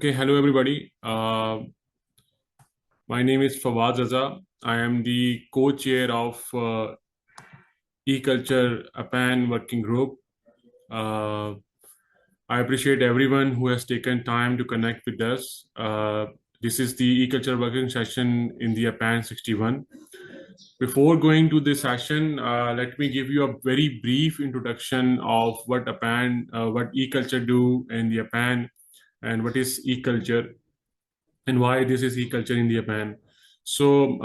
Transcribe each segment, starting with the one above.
Okay, hello everybody. My name is Fawad Raza. I am the co-chair of e-culture APAN working group. Uh, I appreciate everyone who has taken time to connect with us. This is the e-culture working session in the APAN61. Before going to this session, let me give you a very brief introduction of what what e-culture do in the APAN, and what is e-culture, and why this is e-culture in Japan. So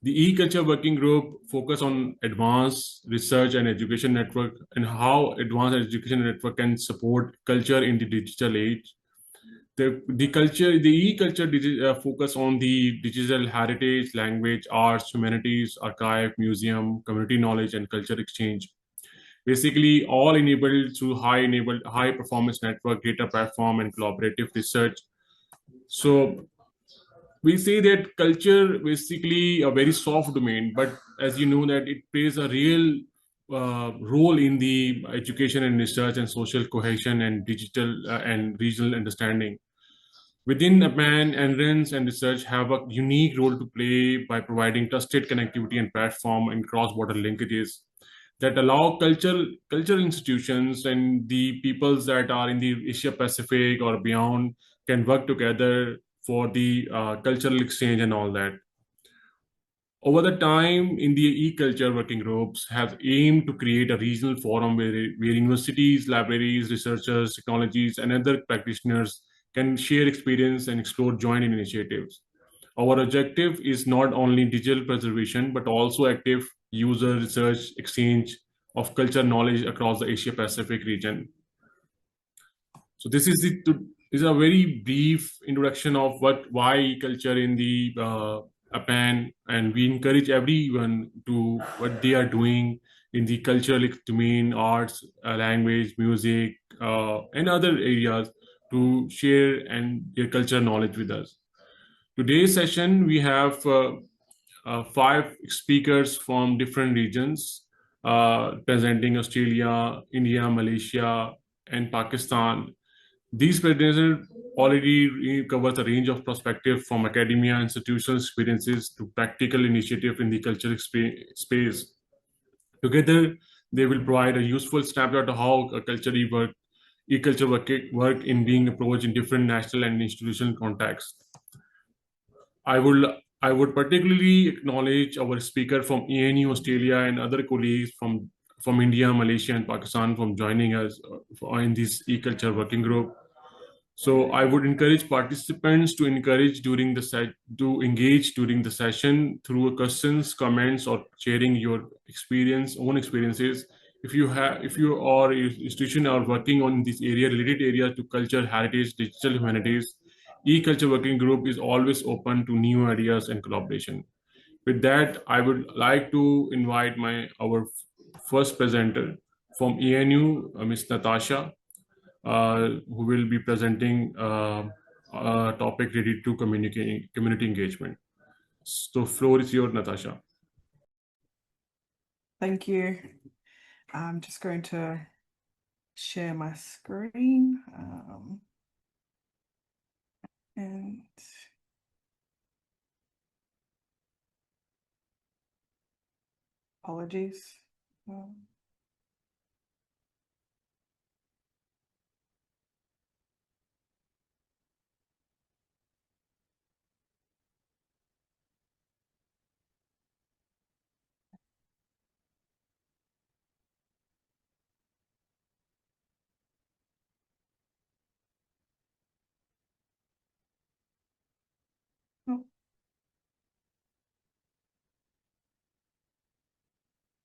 the e-culture working group focus on advanced research and education network, and how advanced education network can support culture in the digital age. The e-culture focus on the digital heritage, language, arts, humanities, archive, museum, community knowledge, and culture exchange. Basically, all enabled through high performance network, data platform, and collaborative research. So we say that culture basically a very soft domain, but as you know that it plays a real role in the education and research and social cohesion and digital and regional understanding. Within APAN, entrance and research have a unique role to play by providing trusted connectivity and platform and cross-border linkages that allow cultural institutions and the peoples that are in the Asia Pacific or beyond can work together for the cultural exchange and all that. Over the time, in the e-culture working groups have aimed to create a regional forum where universities, libraries, researchers, technologies, and other practitioners can share experience and explore joint initiatives. Our objective is not only digital preservation, but also active user research exchange of culture knowledge across the Asia Pacific region. So this is a very brief introduction of why culture in the APAN, and we encourage everyone to what they are doing in the cultural domain, arts, language, music, and other areas to share and their culture knowledge with us. Today's session we have five speakers from different regions, presenting Australia, India, Malaysia, and Pakistan. These presentations already covers a range of perspectives from academia, institutional experiences to practical initiative in the cultural space. Together, they will provide a useful snapshot of how e-culture work in being approached in different national and institutional contexts. I would I would particularly acknowledge our speaker from ANU Australia and other colleagues from India, Malaysia, and Pakistan from joining us in this e-culture working group. So I would encourage participants to engage during the session through questions, comments, or sharing your own experiences. If you or your institution are working on this area, related area to culture, heritage, digital humanities, e-culture working group is always open to new ideas and collaboration. With that, I would like to invite our first presenter from ENU, Ms. Natasha, who will be presenting a topic related to community engagement. So, floor is yours, Natasha. Thank you. I'm just going to share my screen and apologies. Oh.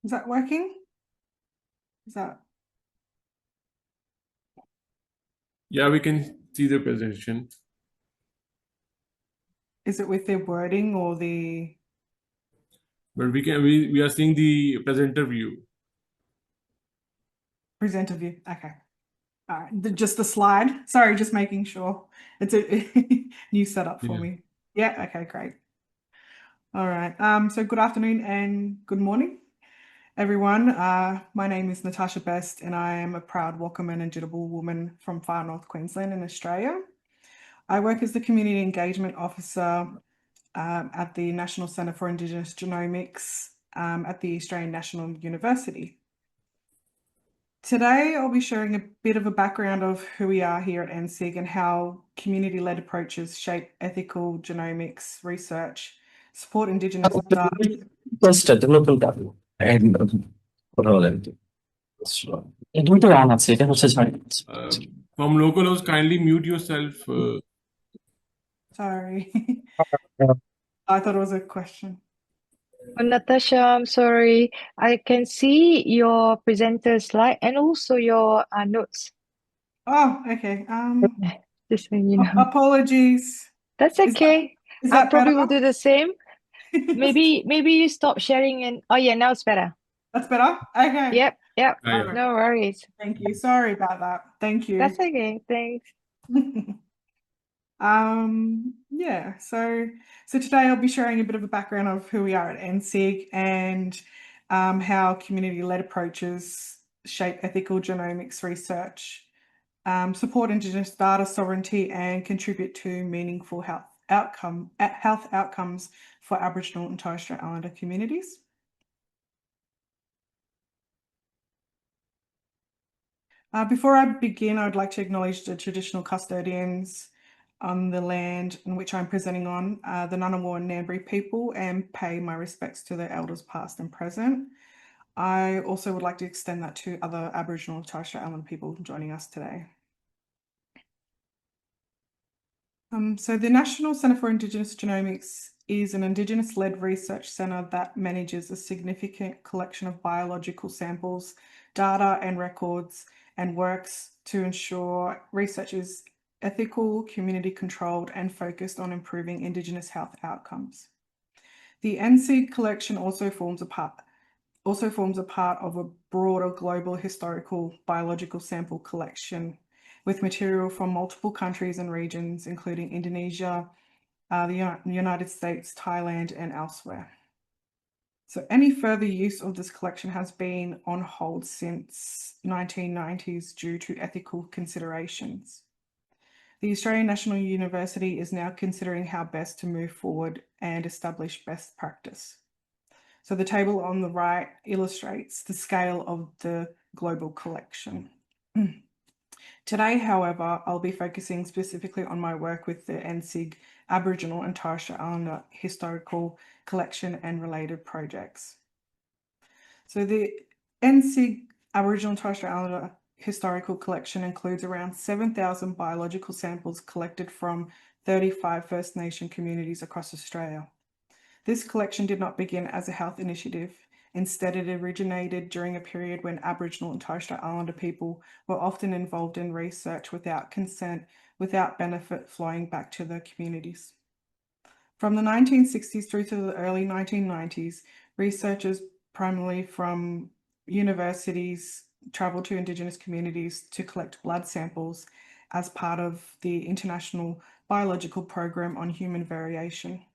Is that working? Yeah, we can see the presentation. Is it with the wording or the? But we are seeing the presenter view. Presenter view. Okay. All right. Just the slide. Sorry, just making sure. It's a new setup for me. Yeah. Okay. Great. All right. So good afternoon and good morning, everyone. My name is Natasha Best, and I am a proud Wakaman and Jidabal woman from far north Queensland in Australia. I work as the Community Engagement Officer at the National Centre for Indigenous Genomics at the Australian National University. Today, I'll be sharing a bit of a background of who we are here at NSIG and how community-led approaches shape ethical genomics research, support Indigenous data. From locals, kindly mute yourself. Sorry, I thought it was a question. Oh, Natasha, I'm sorry. I can see your presenter slide and also your notes. Oh, okay. Just so you know. Apologies. That's okay. Is I that probably better? will do the same. Maybe you stop sharing and oh yeah, now it's better. That's better? Okay. Yep. Yeah. No worries. Thank you. Sorry about that. Thank you. That's okay. Thanks. Yeah, so today I'll be sharing a bit of a background of who we are at NSIG and how community-led approaches shape ethical genomics research, support Indigenous data sovereignty, and contribute to meaningful health outcomes for Aboriginal and Torres Strait Islander communities. Before I begin, I would like to acknowledge the traditional custodians on the land in which I'm presenting on, the Ngunnawal and Ngambri people, and pay my respects to their elders past and present. I also would like to extend that to other Aboriginal and Torres Strait Islander people joining us today. So the National Centre for Indigenous Genomics is an Indigenous-led research centre that manages a significant collection of biological samples, data and records, and works to ensure research is ethical, community-controlled, and focused on improving Indigenous health outcomes. The NSIG collection also forms a part of a broader global historical biological sample collection with material from multiple countries and regions, including Indonesia, the United States, Thailand, and elsewhere. So any further use of this collection has been on hold since 1990s due to ethical considerations. The Australian National University is now considering how best to move forward and establish best practice. So the table on the right illustrates the scale of the global collection. Today, however, I'll be focusing specifically on my work with the NSIG Aboriginal and Torres Strait Islander Historical Collection and related projects. So the NSIG Aboriginal and Torres Strait Islander Historical Collection includes around 7,000 biological samples collected from 35 First Nation communities across Australia. This collection did not begin as a health initiative. Instead, it originated during a period when Aboriginal and Torres Strait Islander people were often involved in research without consent, without benefit flowing back to their communities. From the 1960s through to the early 1990s, researchers primarily from universities traveled to Indigenous communities to collect blood samples as part of the International Biological Program on Human Variation.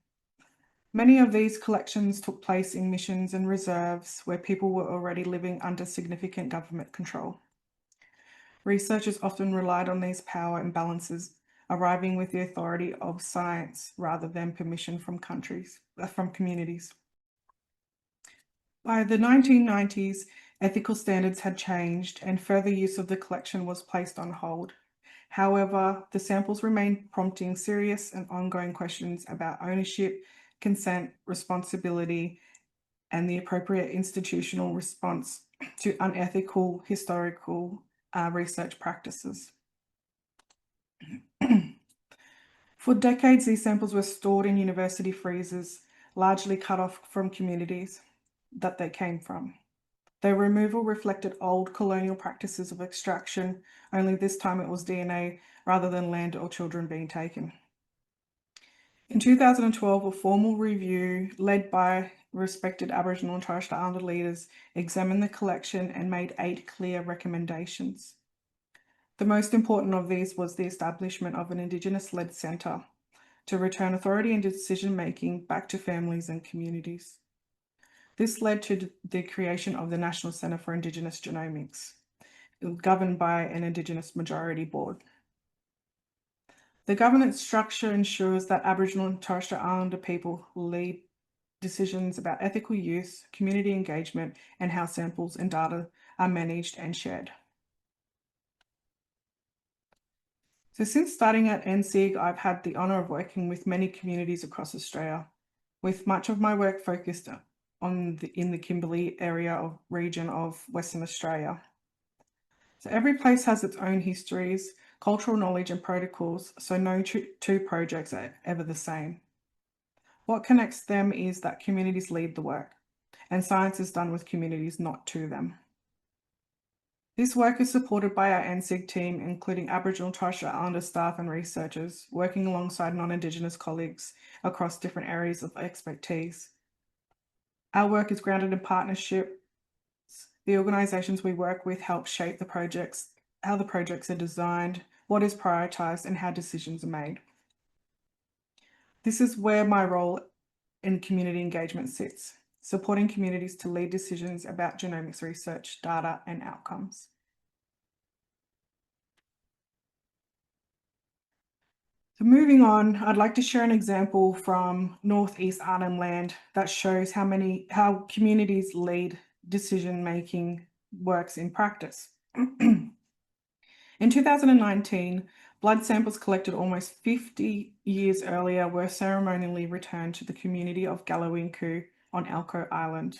Many of these collections took place in missions and reserves where people were already living under significant government control. Researchers often relied on these power imbalances, arriving with the authority of science rather than permission from communities. By the 1990s, ethical standards had changed and further use of the collection was placed on hold. However, the samples remained prompting serious and ongoing questions about ownership, consent, responsibility, and the appropriate institutional response to unethical historical research practices. For decades, these samples were stored in university freezers, largely cut off from communities that they came from. Their removal reflected old colonial practices of extraction, only this time it was DNA rather than land or children being taken. In 2012, a formal review led by respected Aboriginal and Torres Strait Islander leaders examined the collection and made 8 clear recommendations. The most important of these was the establishment of an Indigenous-led centre to return authority and decision-making back to families and communities. This led to the creation of the National Centre for Indigenous Genomics, governed by an Indigenous majority board. The governance structure ensures that Aboriginal and Torres Strait Islander people lead decisions about ethical use, community engagement, and how samples and data are managed and shared. So since starting at NSIG, I've had the honour of working with many communities across Australia, with much of my work focused in the Kimberley area region of Western Australia. So every place has its own histories, cultural knowledge and protocols, so no two projects are ever the same. What connects them is that communities lead the work, and science is done with communities, not to them. This work is supported by our NSIG team, including Aboriginal and Torres Strait Islander staff and researchers, working alongside non-Indigenous colleagues across different areas of expertise. Our work is grounded in partnership. The organisations we work with help shape the projects, how the projects are designed, what is prioritised, and how decisions are made. This is where my role in community engagement sits, supporting communities to lead decisions about genomics research, data, and outcomes. So moving on, I'd like to share an example from Northeast Arnhem Land that shows how communities lead decision-making works in practice. In 2019, blood samples collected almost 50 years earlier were ceremonially returned to the community of Galawinku on Elcho Island.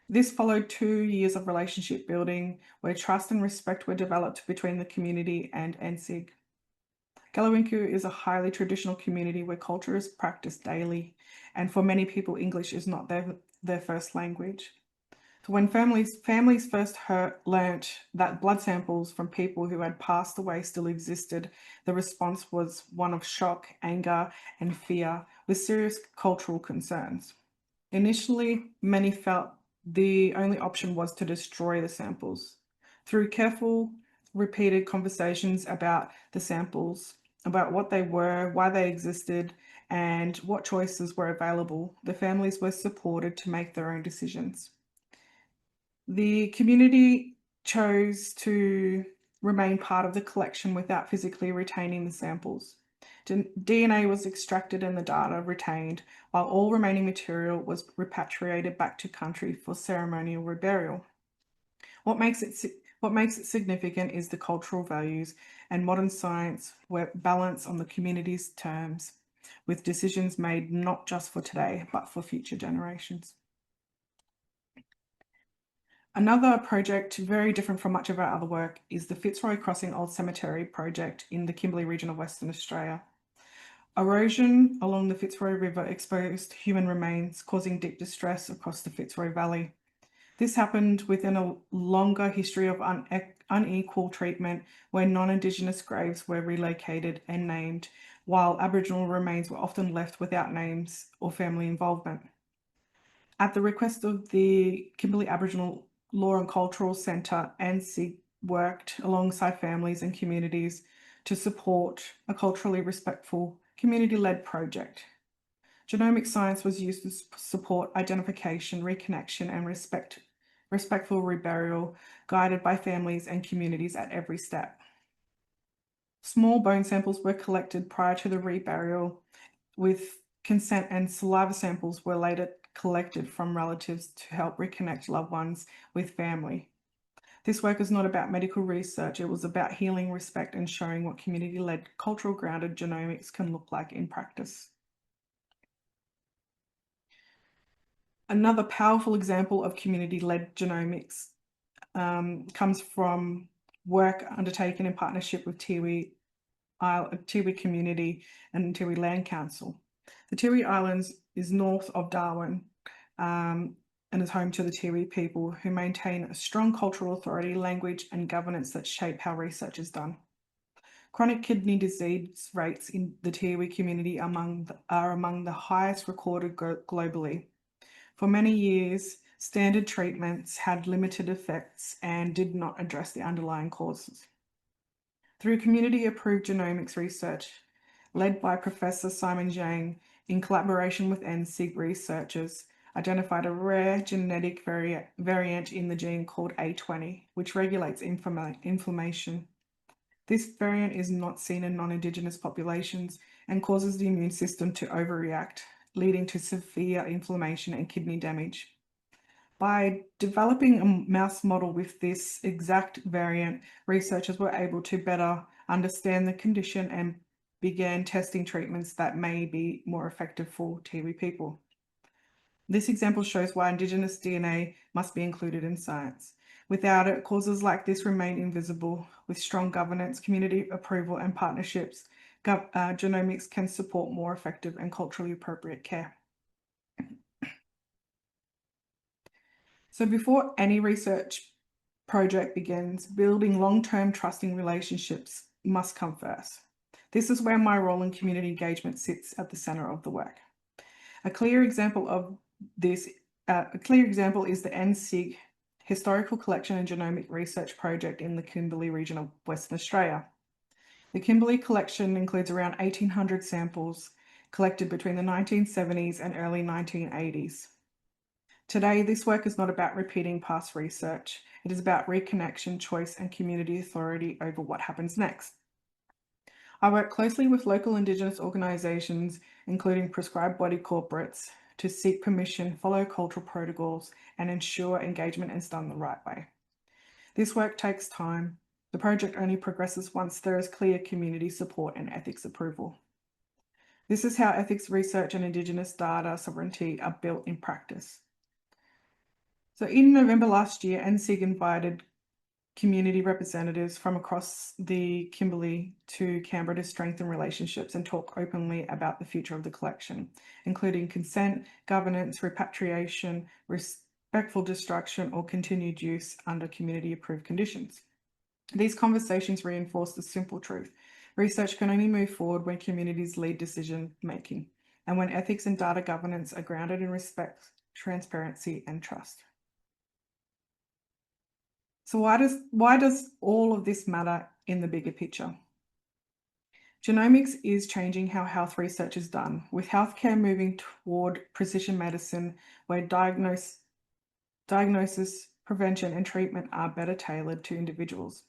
This followed 2 years of relationship building where trust and respect were developed between the community and NSIG. Galawinku is a highly traditional community where culture is practiced daily, and for many people, English is not their first language. So when families first learnt that blood samples from people who had passed away still existed, the response was one of shock, anger, and fear, with serious cultural concerns. Initially, many felt the only option was to destroy the samples. Through careful, repeated conversations about the samples, about what they were, why they existed, and what choices were available, the families were supported to make their own decisions. The community chose to remain part of the collection without physically retaining the samples. DNA was extracted and the data retained, while all remaining material was repatriated back to country for ceremonial reburial. What makes it significant is the cultural values and modern science were balanced on the community's terms, with decisions made not just for today, but for future generations. Another project very different from much of our other work is the Fitzroy Crossing Old Cemetery project in the Kimberley region of Western Australia. Erosion along the Fitzroy River exposed human remains, causing deep distress across the Fitzroy Valley. This happened within a longer history of unequal treatment where non-Indigenous graves were relocated and named, while Aboriginal remains were often left without names or family involvement. At the request of the Kimberley Aboriginal Law and Cultural Centre, NSIG worked alongside families and communities to support a culturally respectful, community-led project. Genomic science was used to support identification, reconnection, and respectful reburial, guided by families and communities at every step. Small bone samples were collected prior to the reburial, with consent, and saliva samples were later collected from relatives to help reconnect loved ones with family. This work is not about medical research, it was about healing, respect, and showing what community-led, cultural-grounded genomics can look like in practice. Another powerful example of community-led genomics comes from work undertaken in partnership with Tiwi community and Tiwi Land Council. The Tiwi Islands is north of Darwin and is home to the Tiwi people, who maintain a strong cultural authority, language, and governance that shape how research is done. Chronic kidney disease rates in the Tiwi community are among the highest recorded globally. For many years, standard treatments had limited effects and did not address the underlying causes. Through community-approved genomics research, led by Professor Simon Zhang, in collaboration with NSIG researchers, identified a rare genetic variant in the gene called A20, which regulates inflammation. This variant is not seen in non-Indigenous populations and causes the immune system to overreact, leading to severe inflammation and kidney damage. By developing a mouse model with this exact variant, researchers were able to better understand the condition and began testing treatments that may be more effective for Tiwi people. This example shows why Indigenous DNA must be included in science. Without it, causes like this remain invisible. With strong governance, community approval, and partnerships, genomics can support more effective and culturally appropriate care. So before any research project begins, building long-term trusting relationships must come first. This is where my role in community engagement sits at the center of the work. A clear example of this, is the NSIG Historical Collection and Genomic Research Project in the Kimberley region of Western Australia. The Kimberley collection includes around 1,800 samples collected between the 1970s and early 1980s. Today, this work is not about repeating past research. It is about reconnection, choice, and community authority over what happens next. I work closely with local Indigenous organisations, including prescribed body corporates, to seek permission, follow cultural protocols, and ensure engagement is done the right way. This work takes time. The project only progresses once there is clear community support and ethics approval. This is how ethics research and Indigenous data sovereignty are built in practice. So in November last year, NSIG invited community representatives from across the Kimberley to Canberra to strengthen relationships and talk openly about the future of the collection, including consent, governance, repatriation, respectful destruction, or continued use under community-approved conditions. These conversations reinforce the simple truth. Research can only move forward when communities lead decision-making and when ethics and data governance are grounded in respect, transparency, and trust. So why does all of this matter in the bigger picture? Genomics is changing how health research is done, with healthcare moving toward precision medicine, where diagnosis, prevention, and treatment are better tailored to individuals.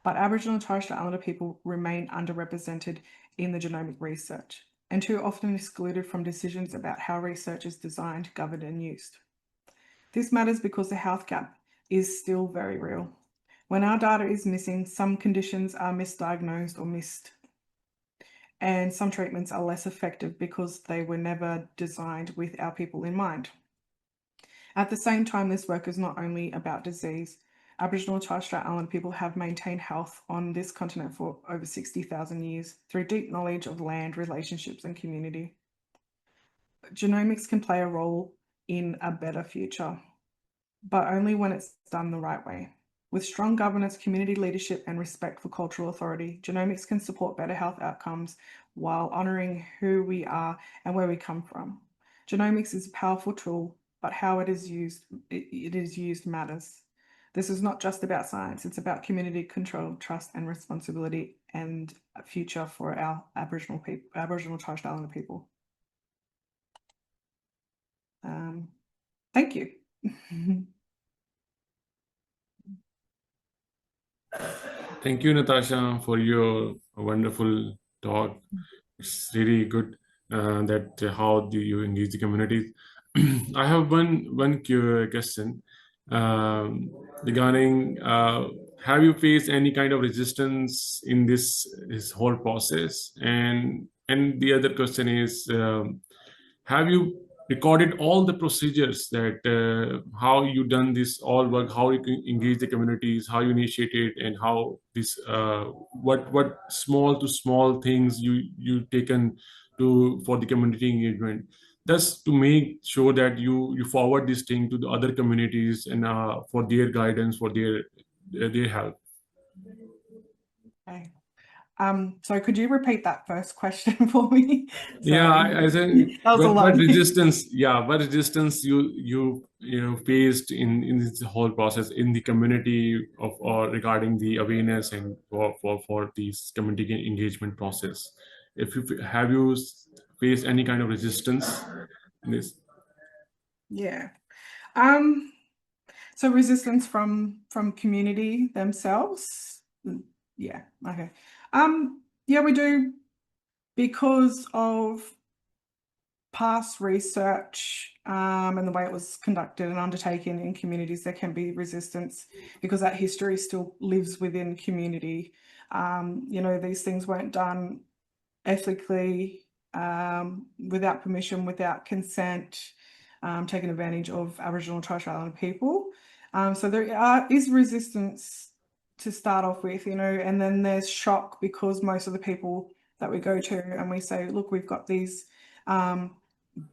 But Aboriginal and Torres Strait Islander people remain underrepresented in the genomic research, and too often excluded from decisions about how research is designed, governed, and used. This matters because the health gap is still very real. When our data is missing, some conditions are misdiagnosed or missed, and some treatments are less effective because they were never designed with our people in mind. At the same time, this work is not only about disease. Aboriginal and Torres Strait Islander people have maintained health on this continent for over 60,000 years through deep knowledge of land, relationships, and community. Genomics can play a role in a better future, but only when it's done the right way. With strong governance, community leadership, and respect for cultural authority, genomics can support better health outcomes while honouring who we are and where we come from. Genomics is a powerful tool, but how it is used matters. This is not just about science, it's about community control, trust, and responsibility, and a future for our Aboriginal Torres Strait Islander people. Thank you. Thank you, Natasha, for your wonderful talk. It's really good that how do you engage the communities. I have one question regarding have you faced any kind of resistance in this whole process? And the other question is, have you recorded all the procedures that how you done this all work, how you can engage the communities, how you initiated, and how this what small to small things you taken to for the community engagement, just to make sure that you forward this thing to the other communities and for their guidance, for their help. Okay. So could you repeat that first question for me? Yeah, I think that was a lot. what resistance, what resistance you faced in this whole process in the community of or regarding the awareness and for this community engagement process. If you have you faced any kind of resistance in this? Yeah. So resistance from community themselves. Yeah, okay. Yeah, we do, because of past research and the way it was conducted and undertaken in communities, there can be resistance because that history still lives within community. You know, these things weren't done ethically, without permission, without consent, taking advantage of Aboriginal and Torres Strait Islander people. So there is resistance to start off with, you know, and then there's shock because most of the people that we go to and we say, look, we've got these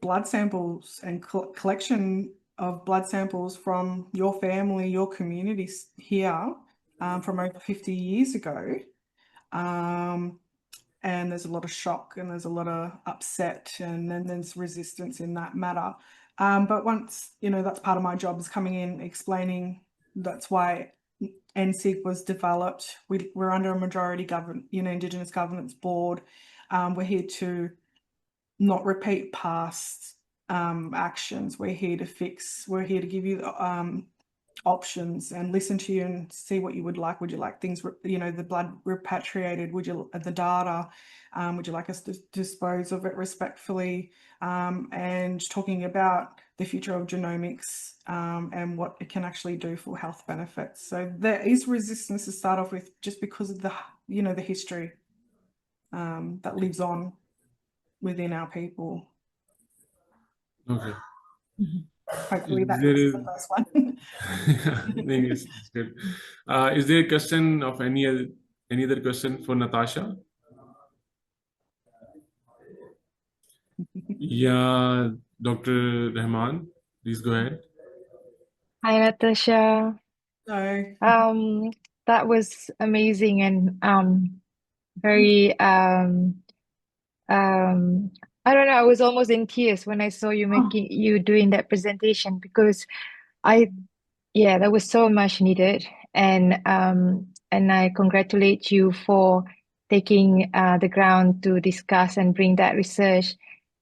blood samples and collection of blood samples from your family, your communities here, from over 50 years ago. And there's a lot of shock and there's a lot of upset, and then there's resistance in that matter. But once, you know, that's part of my job, is coming in, explaining that's why NSIG was developed. We're under a majority government, you know, Indigenous governance board. We're here to not repeat past actions. We're here to fix. We're here to give you options and listen to you and see what you would like. Would you like things, you know, the blood repatriated? Would you the data? Would you like us to dispose of it respectfully? And talking about the future of genomics and what it can actually do for health benefits. So there is resistance to start off with, just because of the, you know, the history that lives on within our people. Okay. Hopefully that There was is, the first one. I think it's good. Is there a question of any other question for Natasha? Yeah, Dr. Rahman, please go ahead. Hi, Natasha. So That was amazing and very I don't know, I was almost in tears when I saw you doing that presentation, because I yeah, that was so much needed, and I congratulate you for taking the ground to discuss and bring that research.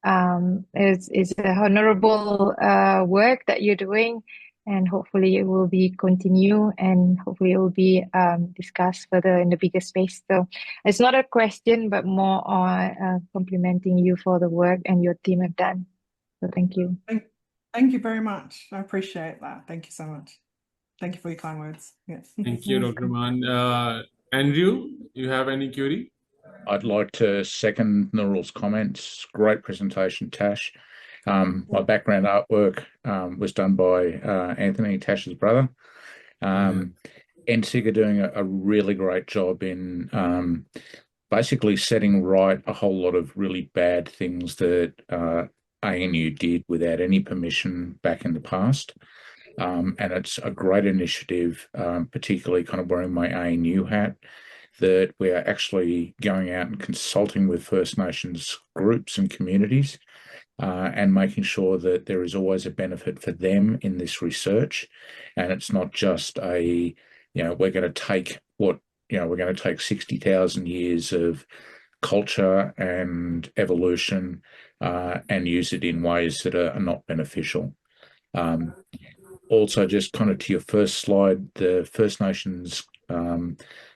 It's a honorable work that you're doing, and hopefully it will be continue, and hopefully it will be discussed further in the bigger space. So it's not a question, but more on complimenting you for the work and your team have done. So thank you. Thank you very much. I appreciate that. Thank you so much. Thank you for your kind words. Yes. Thank you, Dr. Rahman. Andrew, you have any query? I'd like to second Noor's comments. Great presentation, Tash. My background artwork was done by Anthony, Tash's brother. NSIG are doing a really great job in basically setting right a whole lot of really bad things that ANU did without any permission back in the past. And it's a great initiative, particularly kind of wearing my ANU hat, that we are actually going out and consulting with First Nations groups and communities and making sure that there is always a benefit for them in this research. And it's not just a, you know, we're going to take what, you know, we're going to take 60,000 years of culture and evolution and use it in ways that are not beneficial. Also, just kind of to your first slide, the First Nations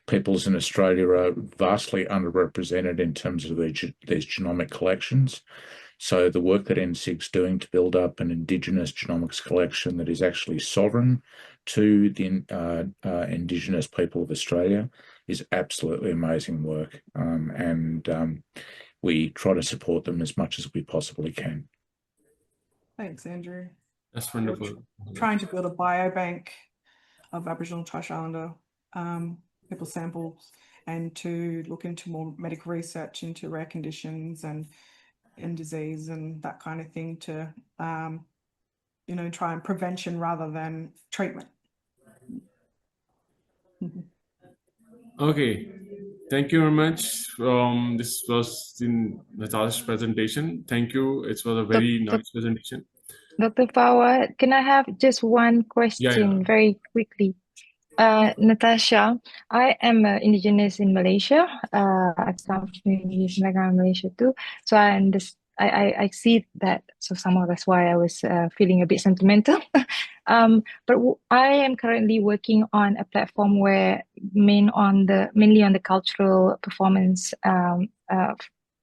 peoples in Australia are vastly underrepresented in terms of these genomic collections. So the work that NSIG's doing to build up an Indigenous genomics collection that is actually sovereign to the Indigenous people of Australia is absolutely amazing work. And we try to support them as much as we possibly can. Thanks, Andrew. That's wonderful. Trying to build a biobank of Aboriginal and Torres Strait Islander people samples, and to look into more medical research into rare conditions and disease and that kind of thing, to you know, try and prevention rather than treatment. Okay, thank you very much. This was in Natasha's presentation. Thank you. It was a very nice presentation. Dr. Fawad, can I have just one question very quickly? Natasha, I am Indigenous in Malaysia. I come from Indigenous background in Malaysia too. So I see that. So somehow that's why I was feeling a bit sentimental. But I am currently working on a platform where mainly on the cultural performance.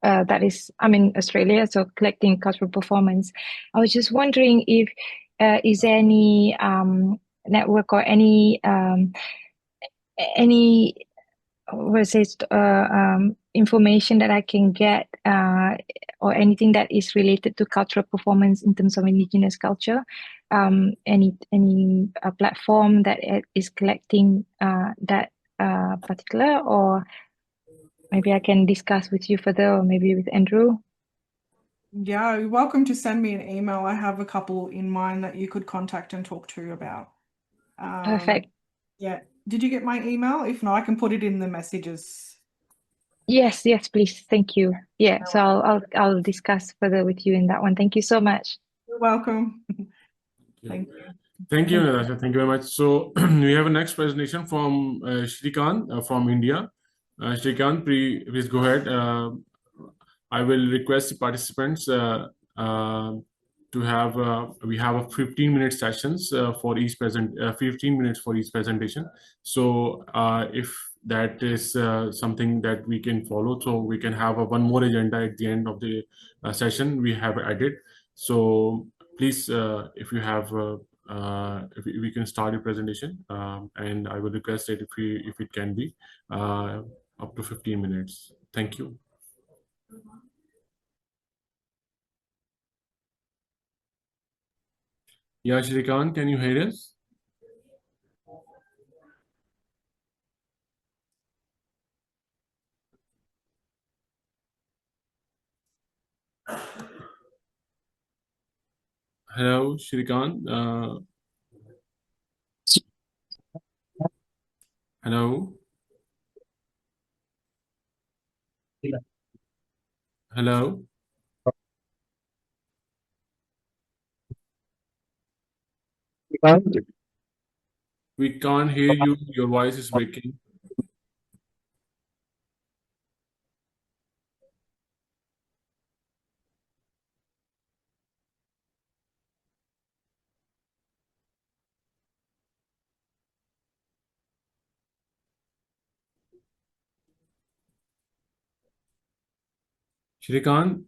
That is, I'm in Australia, so collecting cultural performance. I was just wondering if is there any network or any what say information that I can get or anything that is related to cultural performance in terms of Indigenous culture. Any platform that is collecting that particular, or maybe I can discuss with you further, or maybe with Andrew. Yeah, you're welcome to send me an email. I have a couple in mind that you could contact and talk to about. Perfect. Yeah. Did you get my email? If not, I can put it in the messages. Yes, please. Thank you. Yeah, so I'll discuss further with you in that one. Thank you so much. You're welcome. Thank you. Thank you, Natasha. Thank you very much. So we have a next presentation from Shrikant from India. Shrikant, please go ahead. I will request the participants to have we have a 15-minute sessions for each 15 minutes for each presentation. So if that is something that we can follow, so we can have one more agenda at the end of the session we have added. So please, if you have if we can start your presentation, and I will request that if it can be up to 15 minutes. Thank you. Yeah, Shrikant, can you hear us? Hello, Shrikant. Hello. Hello. We can't hear you. Your voice is breaking. Shrikant,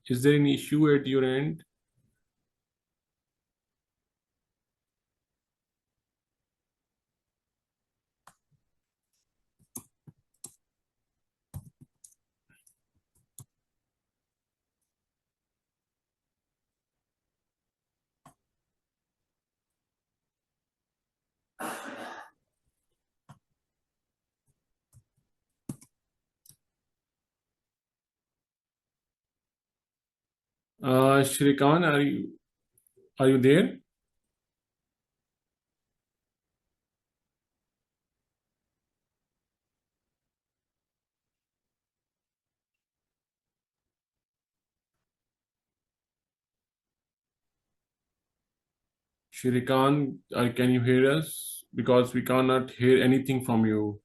is there any issue at your end? Shrikant, are you there? Shrikant, can you hear us? Because we cannot hear anything from you.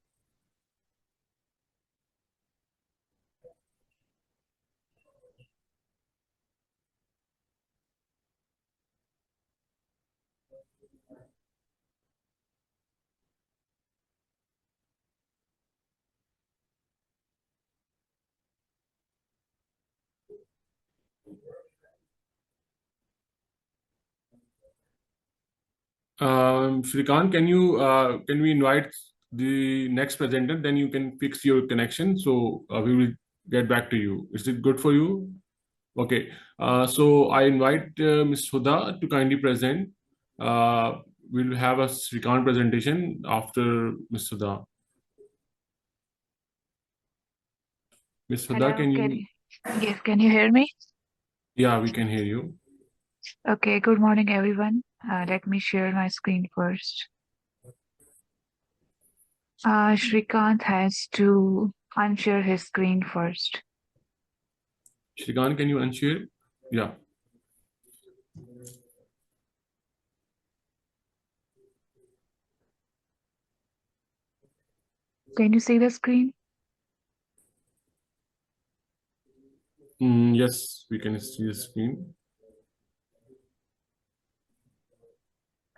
Shrikant, can we invite the next presenter? Then you can fix your connection. So we will get back to you. Is it good for you? Okay. So I invite Ms. Huda to kindly present. We'll have a Shrikant presentation after Ms. Huda. Ms. Huda, Hello, can you? yes, can you hear me? Yeah, we can hear you. Okay, good morning, everyone. Let me share my screen first. Shrikant has to unshare his screen first. Shrikant, can you unshare? Yeah. Can you see the screen? Yes, we can see the screen.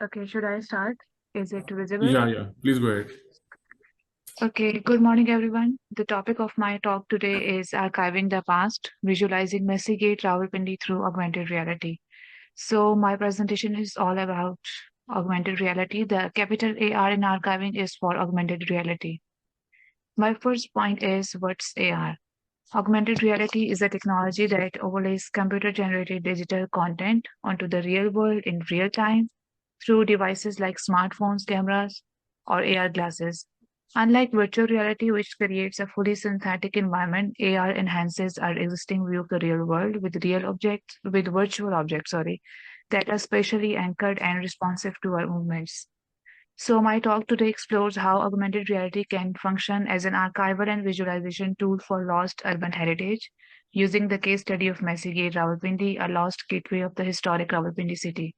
Okay, should I start? Is it visible? Yeah. Please go ahead. Okay, good morning, everyone. The topic of my talk today is archiving the past, visualizing Messigate Rawalpindi through augmented reality. So my presentation is all about augmented reality. The capital AR in archiving is for augmented reality. My first point is, what's AR? Augmented reality is a technology that overlays computer-generated digital content onto the real world in real time through devices like smartphones, cameras, or AR glasses. Unlike virtual reality, which creates a fully synthetic environment, AR enhances our existing view of the real world with virtual objects, that are spatially anchored and responsive to our movements. So my talk today explores how augmented reality can function as an archival and visualization tool for lost urban heritage, using the case study of Messigate Rawalpindi, a lost gateway of the historic Rawalpindi city.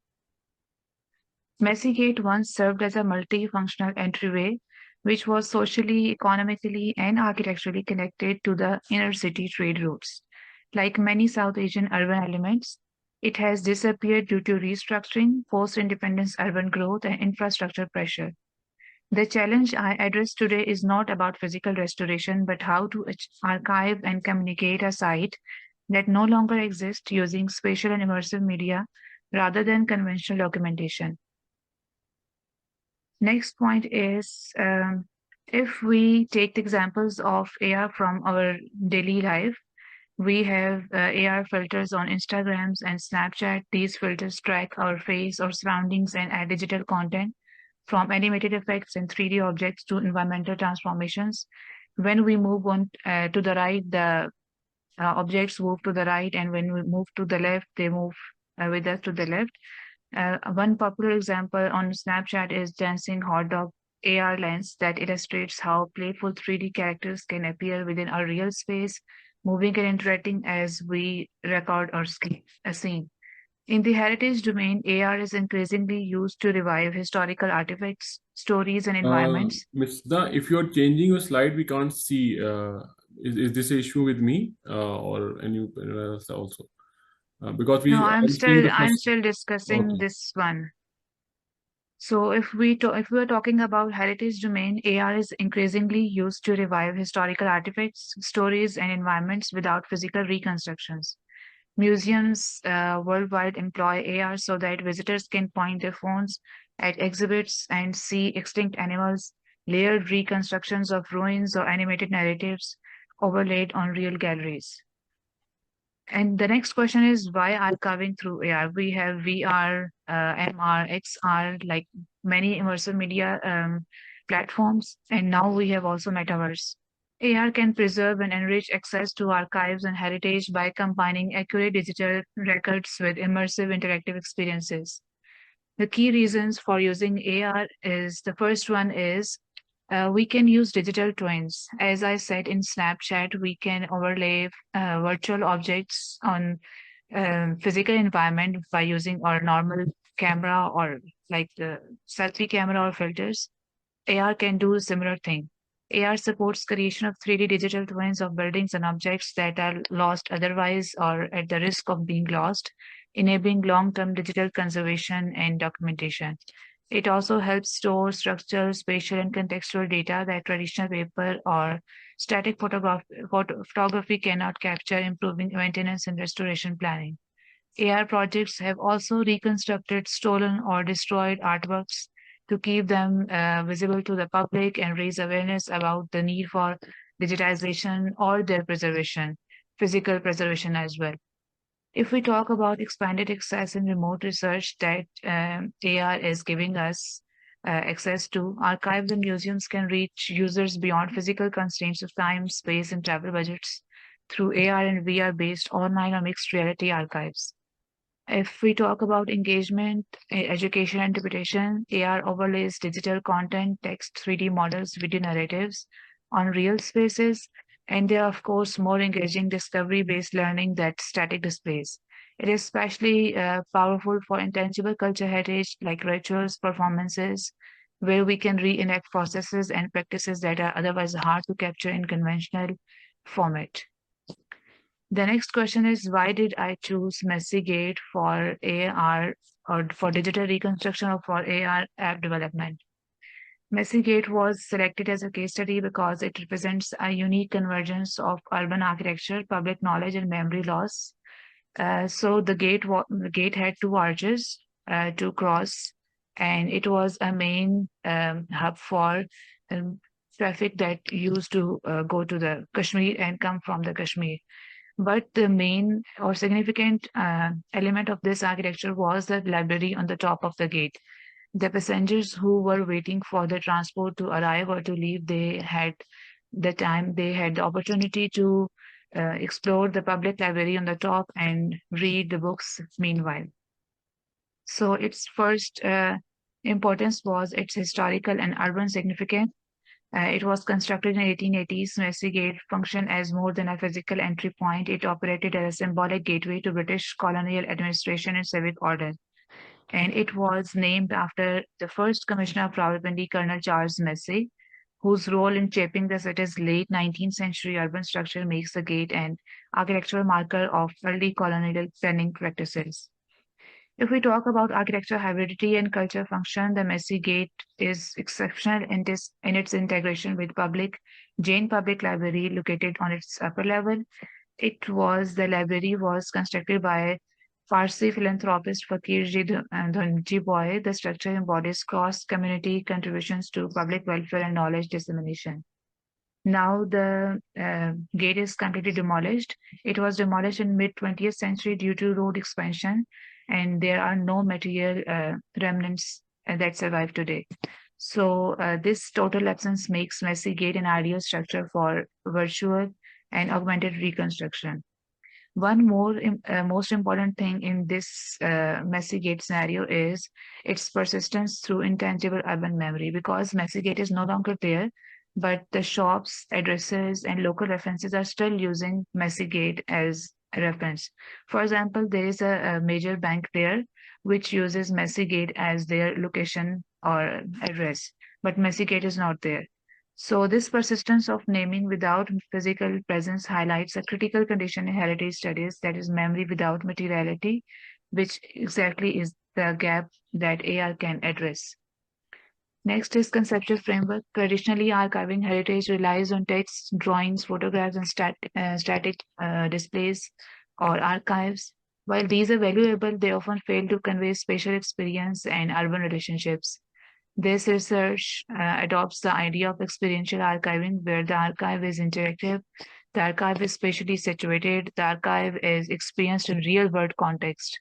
Messigate once served as a multifunctional entryway, which was socially, economically, and architecturally connected to the inner city trade routes. Like many South Asian urban elements, it has disappeared due to restructuring, post-independence urban growth, and infrastructure pressure. The challenge I address today is not about physical restoration, but how to archive and communicate a site that no longer exists using spatial and immersive media rather than conventional documentation. Next point is, if we take the examples of AR from our daily life, we have AR filters on Instagrams and Snapchat. These filters track our face or surroundings and add digital content, from animated effects and 3D objects to environmental transformations. When we move on to the right, the objects move to the right, and when we move to the left, they move with us to the left. One popular example on Snapchat is Dancing Hot Dog AR lens that illustrates how playful 3D characters can appear within our real space, moving and interacting as we record or a scene. In the heritage domain, AR is increasingly used to revive historical artifacts, stories, and environments. Ms. Da, if you're changing your slide, we can't see. Is this an issue with me or anyone else also? Because No, I'm seeing the first. still discussing this one. So if we are talking about heritage domain, AR is increasingly used to revive historical artifacts, stories, and environments without physical reconstructions. Museums worldwide employ AR so that visitors can point their phones at exhibits and see extinct animals, layered reconstructions of ruins, or animated narratives overlaid on real galleries. And the next question is, why archiving through AR? We have VR, MR, XR, like many immersive media platforms, and now we have also metaverse. AR can preserve and enrich access to archives and heritage by combining accurate digital records with immersive interactive experiences. The key reasons for using AR is, the first one is, we can use digital twins. As I said, in Snapchat, we can overlay virtual objects on physical environment by using our normal camera or like the selfie camera or filters. AR can do a similar thing. AR supports creation of 3D digital twins of buildings and objects that are lost otherwise or at the risk of being lost, enabling long-term digital conservation and documentation. It also helps store structural, spatial, and contextual data that traditional paper or static photography cannot capture, improving maintenance and restoration planning. AR projects have also reconstructed stolen or destroyed artworks to keep them visible to the public and raise awareness about the need for digitization or their preservation, physical preservation as well. If we talk about expanded access in remote research that AR is giving us access to, archives and museums can reach users beyond physical constraints of time, space, and travel budgets through AR and VR-based online or mixed reality archives. If we talk about engagement, education, and interpretation, AR overlays digital content, text, 3D models, video narratives on real spaces, and they are, of course, more engaging discovery-based learning than static displays. It is especially powerful for intangible culture heritage like rituals, performances, where we can reenact processes and practices that are otherwise hard to capture in conventional format. The next question is, why did I choose Messy Gate for AR or for digital reconstruction or for AR app development? Messy Gate was selected as a case study because it represents a unique convergence of urban architecture, public knowledge, and memory loss. So the gate had two arches to cross, and it was a main hub for traffic that used to go to the Kashmir and come from the Kashmir. But the main or significant element of this architecture was the library on the top of the gate. The passengers who were waiting for the transport to arrive or to leave, they had the opportunity to explore the public library on the top and read the books meanwhile. So its first importance was its historical and urban significance. It was constructed in 1880s. Messy Gate functioned as more than a physical entry point. It operated as a symbolic gateway to British colonial administration and civic order. And it was named after the first Commissioner of Rawalpindi, Colonel Charles Messy, whose role in shaping the city's late 19th century urban structure makes the gate an architectural marker of early colonial planning practices. If we talk about architecture hybridity and culture function, the Messy Gate is exceptional in its integration with Jain Public Library located on its upper level. The library was constructed by Farsi philanthropist Fakirji Dhanji Boy. The structure embodies cross-community contributions to public welfare and knowledge dissemination. Now the gate is completely demolished. It was demolished in mid-20th century due to road expansion, and there are no material remnants that survive today. So this total absence makes Messy Gate an ideal structure for virtual and augmented reconstruction. One most important thing in this Messy Gate scenario is its persistence through intangible urban memory, because Messy Gate is no longer there, but the shops, addresses, and local references are still using Messy Gate as a reference. For example, there is a major bank there which uses Messy Gate as their location or address, but Messy Gate is not there. So this persistence of naming without physical presence highlights a critical condition in heritage studies, that is memory without materiality, which exactly is the gap that AR can address. Next is conceptual framework. Traditionally, archiving heritage relies on text, drawings, photographs, and static displays or archives. While these are valuable, they often fail to convey spatial experience and urban relationships. This research adopts the idea of experiential archiving, where the archive is interactive, the archive is spatially situated, the archive is experienced in real-world context.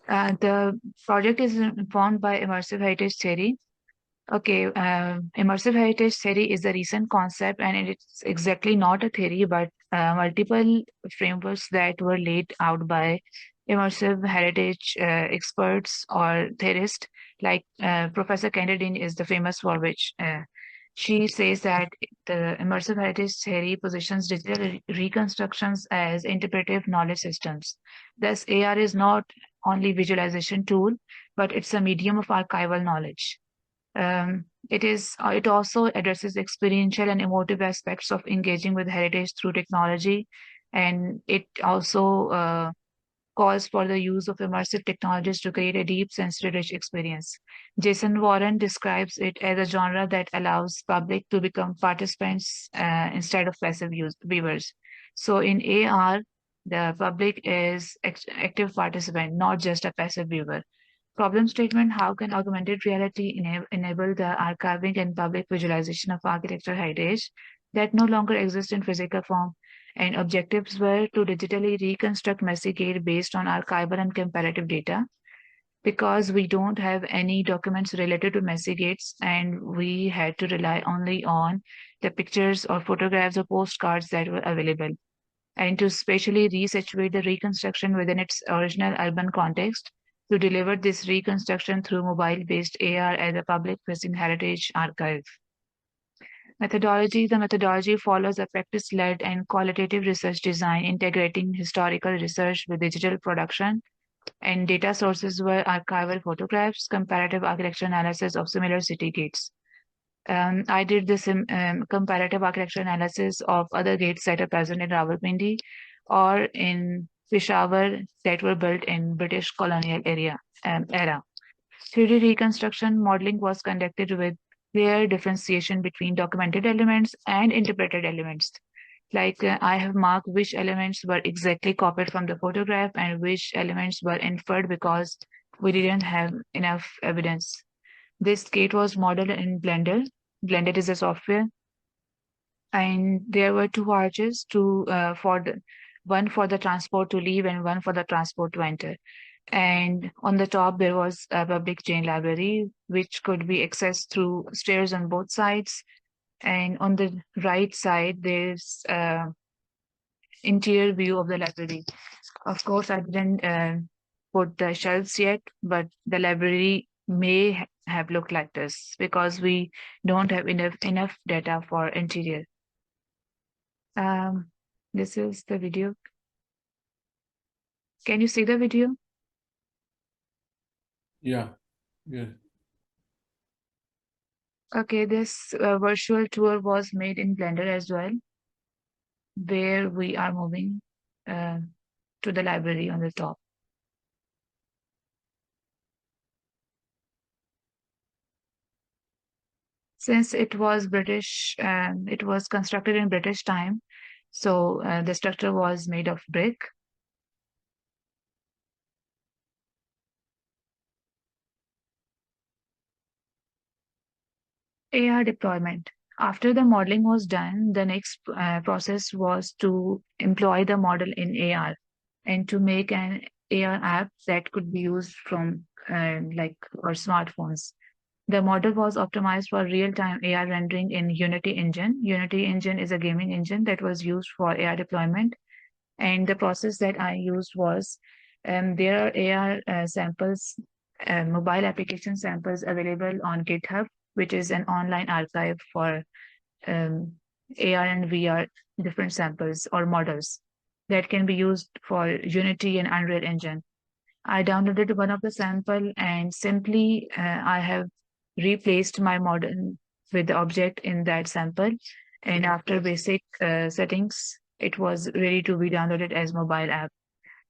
The project is informed by immersive heritage theory. Okay, immersive heritage theory is a recent concept, and it's exactly not a theory, but multiple frameworks that were laid out by immersive heritage experts or theorists, like Professor Kennedy is the famous for which she says that the immersive heritage theory positions digital reconstructions as interpretive knowledge systems. Thus, AR is not only visualization tool, but it's a medium of archival knowledge. It also addresses experiential and emotive aspects of engaging with heritage through technology, and it also calls for the use of immersive technologies to create a deep sensory-rich experience. Jason Warren describes it as a genre that allows public to become participants instead of passive viewers. So in AR, the public is active participant, not just a passive viewer. Problem statement: how can augmented reality enable the archiving and public visualization of architectural heritage that no longer exist in physical form? And objectives were to digitally reconstruct Messy Gate based on archival and comparative data. Because we don't have any documents related to Messy Gates, and we had to rely only on the pictures or photographs or postcards that were available. And to spatially resituate the reconstruction within its original urban context, to deliver this reconstruction through mobile-based AR as a public-facing heritage archive. Methodology: the methodology follows a practice-led and qualitative research design, integrating historical research with digital production, and data sources were archival photographs, comparative architecture analysis of similar city gates. I did this comparative architecture analysis of other gates that are present in Rawalpindi or in Peshawar that were built in British colonial era. 3D reconstruction modeling was conducted with clear differentiation between documented elements and interpreted elements. Like I have marked which elements were exactly copied from the photograph and which elements were inferred because we didn't have enough evidence. This gate was modeled in Blender. Blender is a software, and there were two arches, one for the transport to leave and one for the transport to enter. And on the top, there was a public chain library, which could be accessed through stairs on both sides. And on the right side, there's interior view of the library. Of course, I didn't put the shelves yet, but the library may have looked like this because we don't have enough data for interior. This is the video. Can you see the video? Yeah. Okay, this virtual tour was made in Blender as well, where we are moving to the library on the top. Since it was British, it was constructed in British time, so the structure was made of brick. AR deployment. After the modeling was done, the next process was to employ the model in AR and to make an AR app that could be used from like for smartphones. The model was optimized for real-time AR rendering in Unity engine. Unity engine is a gaming engine that was used for AR deployment. And the process that I used was there are AR samples, mobile application samples available on GitHub, which is an online archive for AR and VR different samples or models that can be used for Unity and Unreal Engine. I downloaded one of the sample and simply I have replaced my model with the object in that sample. And after basic settings, it was ready to be downloaded as mobile app.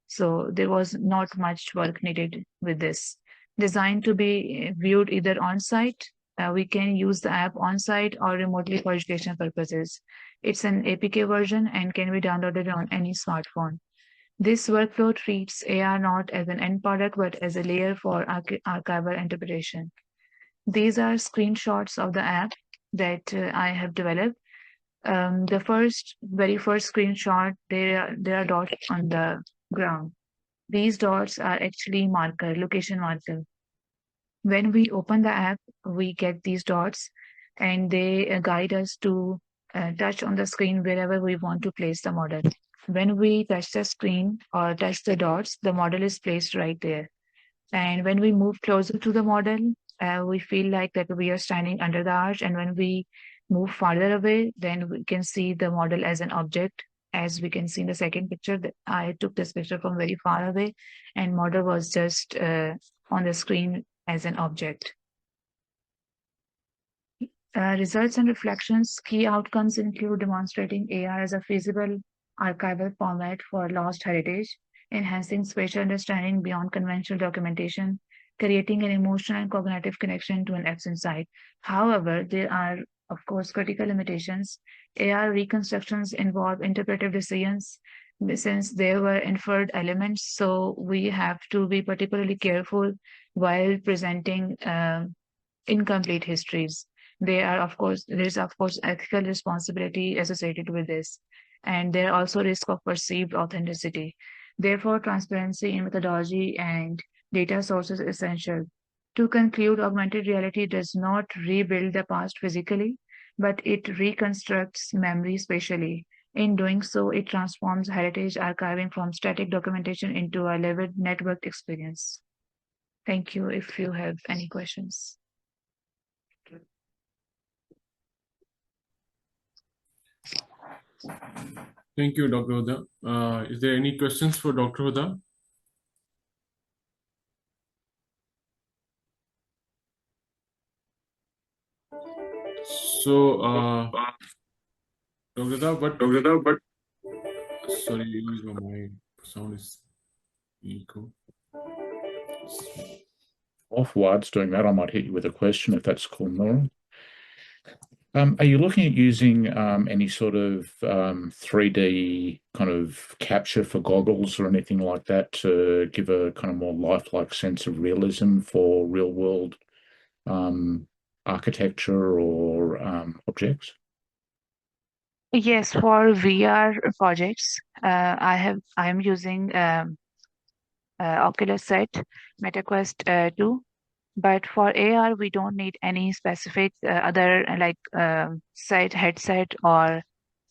So there was not much work needed with this. Designed to be viewed either on-site, we can use the app on-site or remotely for educational purposes. It's an APK version and can be downloaded on any smartphone. This workflow treats AR not as an end product, but as a layer for archival interpretation. These are screenshots of the app that I have developed. The very first screenshot, there are dots on the ground. These dots are actually location marker. When we open the app, we get these dots and they guide us to touch on the screen wherever we want to place the model. When we touch the screen or touch the dots, the model is placed right there. And when we move closer to the model, we feel like that we are standing under the arch. And when we move farther away, then we can see the model as an object. As we can see in the second picture, I took this picture from very far away and model was just on the screen as an object. Results and reflections. Key outcomes include demonstrating AR as a feasible archival format for lost heritage, enhancing spatial understanding beyond conventional documentation, creating an emotional and cognitive connection to an absent site. However, there are, of course, critical limitations. AR reconstructions involve interpretive decisions since there were inferred elements, so we have to be particularly careful while presenting incomplete histories. There is of course ethical responsibility associated with this, and there are also risk of perceived authenticity. Therefore, transparency in methodology and data sources is essential. To conclude, augmented reality does not rebuild the past physically, but it reconstructs memory spatially. In doing so, it transforms heritage archiving from static documentation into a lived networked experience. Thank you if you have any questions. Thank you, Dr. Huda. Is there any questions for Dr. Huda? So, Dr. but sorry, my sound is echo. While Fawad's doing that, I might hit you with a question if that's cool, Noor. Are you looking at using any sort of 3D kind of capture for goggles or anything like that to give a kind of more lifelike sense of realism for real world architecture or objects? Yes, for VR projects, I am using Oculus Set, MetaQuest 2. But for AR, we don't need any specific other like headset or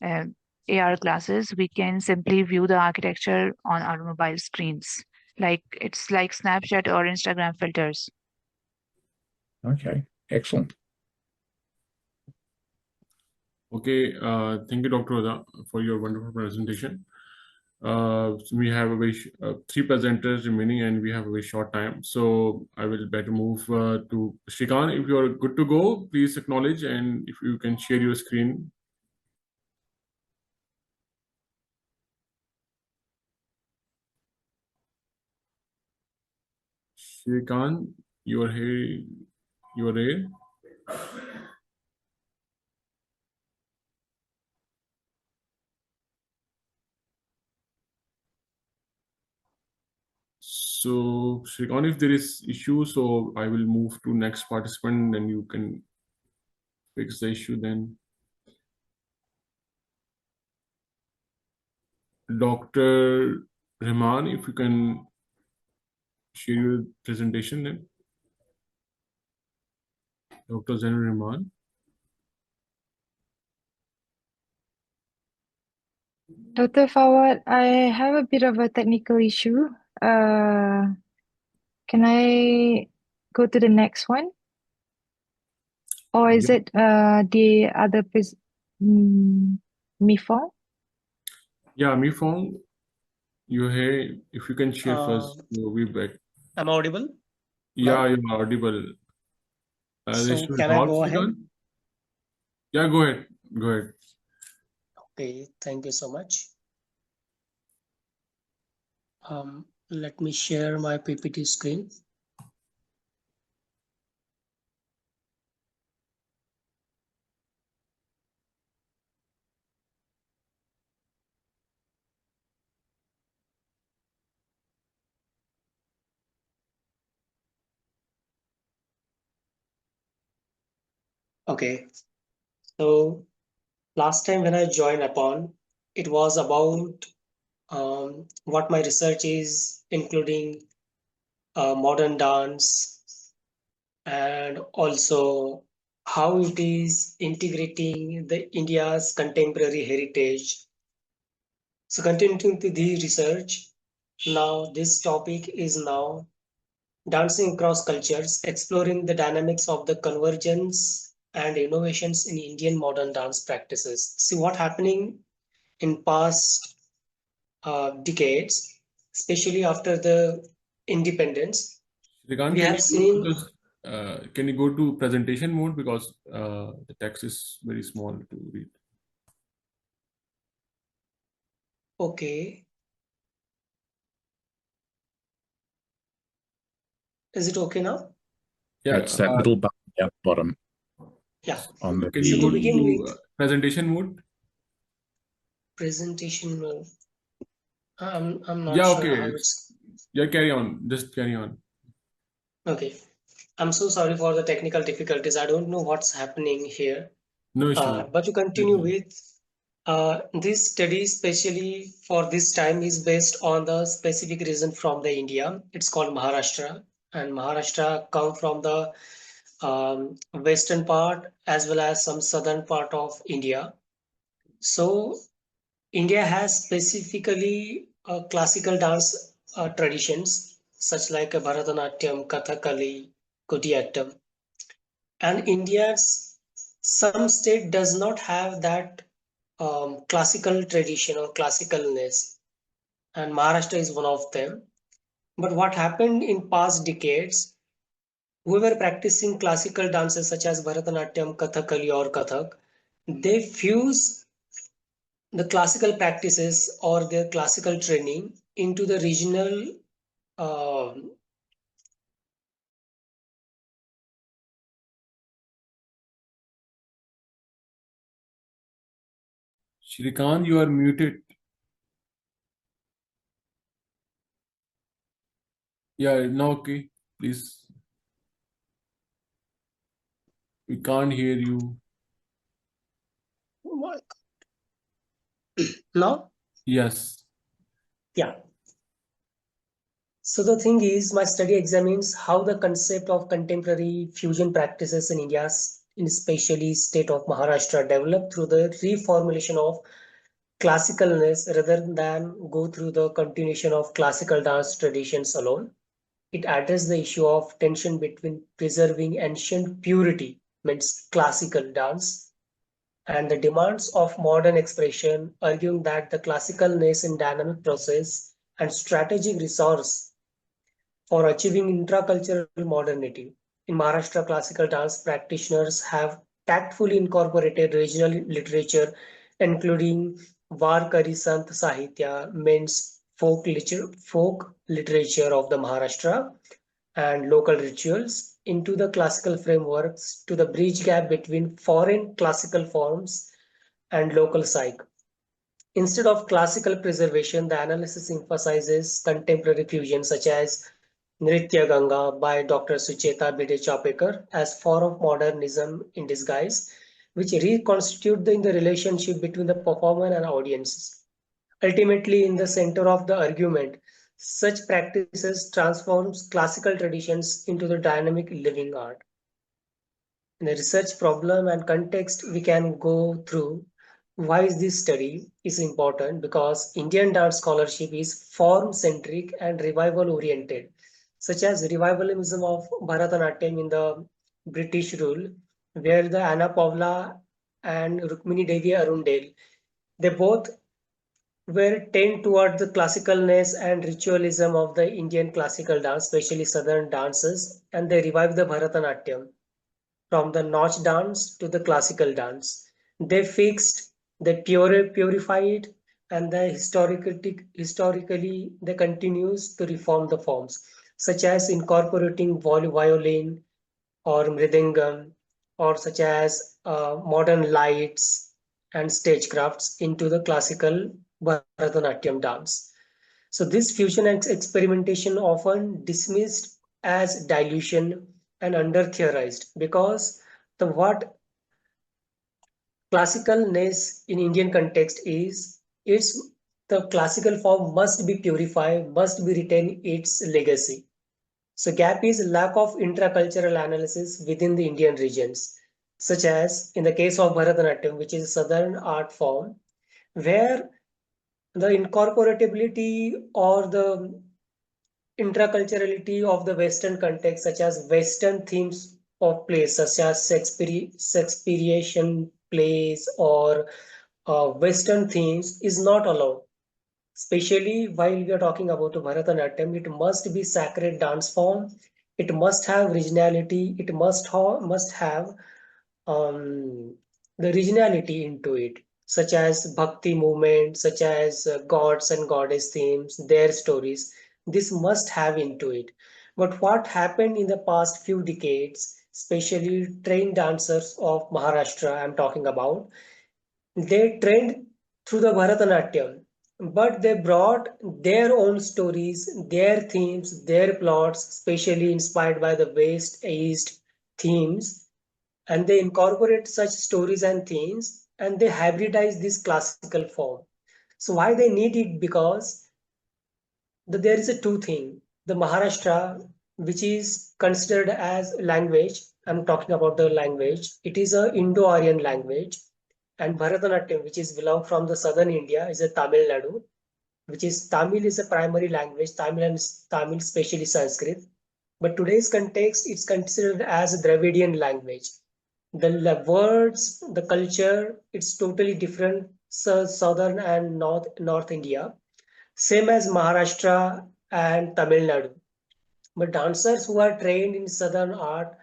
AR glasses. We can simply view the architecture on our mobile screens. Like it's like Snapchat or Instagram filters. Okay, excellent. Okay, thank you, Dr. Raza, for your wonderful presentation. So we have a three presenters remaining, and we have a very short time. So I will better move to Shrikant. If you are good to go, please acknowledge, and if you can share your screen. Shrikant, you are here. You are here. So, Shrikant, if there is issue, so I will move to next participant, then you can fix the issue then. Dr. Rahman, if you can share your presentation then. Dr. Zainurul Rahman. Dr. Fawad, I have a bit of a technical issue. Can I go to the next one? Or is Yeah. it the other Mi Fong? Yeah, me Fong, you here. If you can share first, we'll be back. Am I audible? Yeah, No? you're audible. So This can I will go ahead? Shrikant? Yeah, go ahead. Go ahead. Okay, thank you so much. Let me share my PPT screen. Okay, so last time when I joined APAN, it was about what my research is, including modern dance and also how it is integrating the India's contemporary heritage. So continuing to the research, now this topic is now dancing across cultures, exploring the dynamics of the convergence and innovations in Indian modern dance practices. See what happening in past decades, especially after the independence, Shrikant, we can have you seen. can you go to presentation mode because the text is very small to read. Okay, is it okay now? Yeah. That's that little button down the bottom. Yeah. On the Can So you to go begin to with, presentation mode? presentation. I'm not Yeah. sure Okay. how it's. Yeah. Carry on. Just carry on. Okay. I'm so sorry for the technical difficulties. I don't know what's happening here. No issue. But to continue with, this study, especially for this time, is based on the specific region from the India. It's called Maharashtra, and Maharashtra come from the western part as well as some southern part of India. So India has specifically classical dance traditions such like Bharatanatyam, Kathakali, Kudiyattam, and India's some state does not have that classical tradition or classicalness, and Maharashtra is one of them. But what happened in past decades, who were practicing classical dances such as Bharatanatyam, Kathakali, or Kathak, they fuse the classical practices or their classical training into the regional uh, Shrikant, you are muted. Yeah, no, okay. Please. We can't hear you. now. Yes. Yeah. So the thing is, my study examines how the concept of contemporary fusion practices in India's, in especially state of Maharashtra, developed through the reformulation of classicalness rather than go through the continuation of classical dance traditions alone. It addressed the issue of tension between preserving ancient purity, means classical dance, and the demands of modern expression, arguing that the classicalness in dynamic process and strategic resource for achieving intracultural modernity. In Maharashtra, classical dance practitioners have tactfully incorporated regional literature, including Varkari Sant Sahitya, means folk literature of the Maharashtra, and local rituals into the classical frameworks to the bridge gap between foreign classical forms and local psyche. Instead of classical preservation, the analysis emphasizes contemporary fusion such as Nritya Ganga by Dr. Sucheta Bide Chapekar as form of modernism in disguise, which reconstitute the relationship between the performer and audience. Ultimately, in the center of the argument, such practices transforms classical traditions into the dynamic living art. In the research problem and context, we can go through why this study is important because Indian dance scholarship is form centric and revival oriented, such as revivalism of Bharatanatyam in the British rule, where the Anna Pavla and Rukmini Devi Arundel, they both were tend toward the classicalness and ritualism of the Indian classical dance, especially southern dances, and they revived the Bharatanatyam from the Nach dance to the classical dance. They fixed, they purified, and they historically they continues to reform the forms, such as incorporating violin or mridangam, or such as modern lights and stagecrafts into the classical Bharatanatyam dance. So this fusion experimentation often dismissed as dilution and under theorized because the what classicalness in Indian context is it's the classical form must be purified, must be retain its legacy. So gap is lack of intracultural analysis within the Indian regions, such as in the case of Bharatanatyam, which is a southern art form, where the incorporatability or the intraculturality of the Western context, such as Western themes of plays, such as Shakespearean plays or Western themes, is not allowed. Especially while we are talking about Bharatanatyam, it must be sacred dance form. It must have regionality. It must have the regionality into it, such as bhakti movement, such as gods and goddess themes, their stories. This must have into it. But what happened in the past few decades, especially trained dancers of Maharashtra, I'm talking about, they trained through the Bharatanatyam, but they brought their own stories, their themes, their plots, especially inspired by the West East themes, and they incorporate such stories and themes and they hybridize this classical form. So why they need it? Because there is a two thing. The Maharashtra, which is considered as language, I'm talking about the language, it is a Indo-Aryan language, and Bharatanatyam, which is belong from the southern India, is a Tamil Nadu, which is Tamil is a primary language, Tamil, especially Sanskrit. But today's context, it's considered as a Dravidian language. The words, the culture, it's totally different. So southern and North India, same as Maharashtra and Tamil Nadu. But dancers who are trained in Southern art,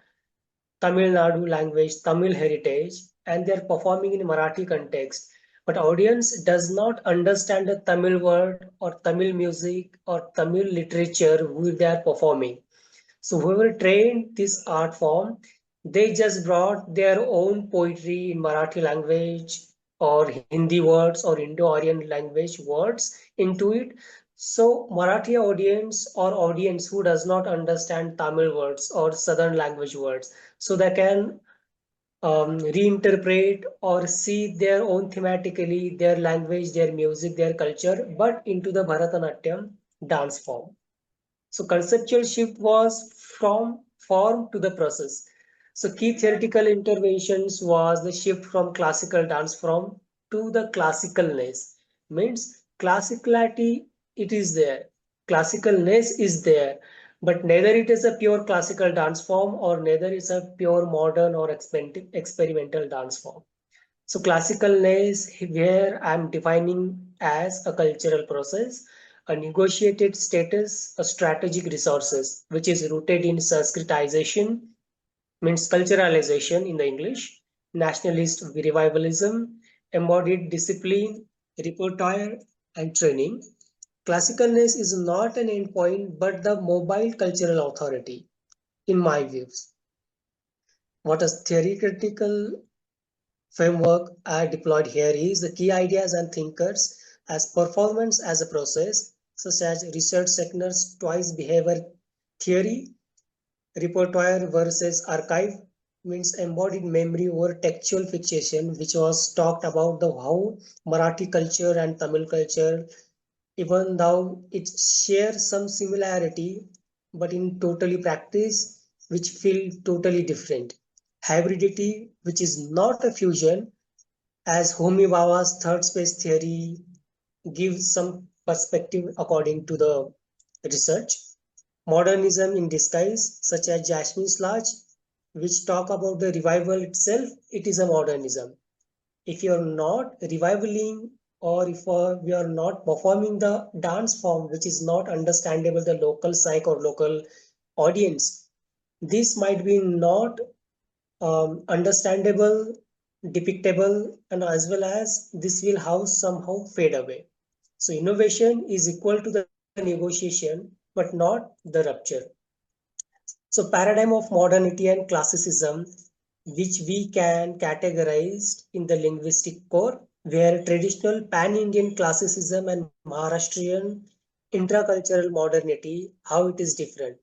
Tamil Nadu language, Tamil heritage, and they're performing in Marathi context. But audience does not understand the Tamil word or Tamil music or Tamil literature who they are performing. So whoever trained this art form, they just brought their own poetry in Marathi language or Hindi words or Indo-Aryan language words into it. So Marathi audience or audience who does not understand Tamil words or Southern language words, so they can reinterpret or see their own thematically, their language, their music, their culture, but into the Bharatanatyam dance form. So conceptual shift was from form to the process. So key theoretical interventions was the shift from classical dance form to the classicalness. Means classicality, it is there. Classicalness is there, but neither it is a pure classical dance form or neither is a pure modern or experimental dance form. So classicalness here I'm defining as a cultural process, a negotiated status, a strategic resources, which is rooted in Sanskritization, means culturalization in the English, nationalist revivalism, embodied discipline, repertoire, and training. Classicalness is not an endpoint, but the mobile cultural authority, in my views. What a theoretical framework I deployed here is the key ideas and thinkers as performance as a process, such as Richard Sechner's twice behavior theory, repertoire versus archive, means embodied memory over textual fixation, which was talked about the how Marathi culture and Tamil culture, even though it shares some similarity, but in totally practice, which feel totally different. Hybridity, which is not a fusion, as Homi Bhabha's third space theory gives some perspective according to the research. Modernism in disguise, such as Jasmine's Lodge, which talk about the revival itself, it is a modernism. If you're not revivaling or if we are not performing the dance form, which is not understandable the local psych or local audience, this might be not understandable, depictable, and as well as this will have somehow fade away. So innovation is equal to the negotiation, but not the rupture. So paradigm of modernity and classicism, which we can categorize in the linguistic core, where traditional pan-Indian classicism and Maharashtrian intracultural modernity, how it is different.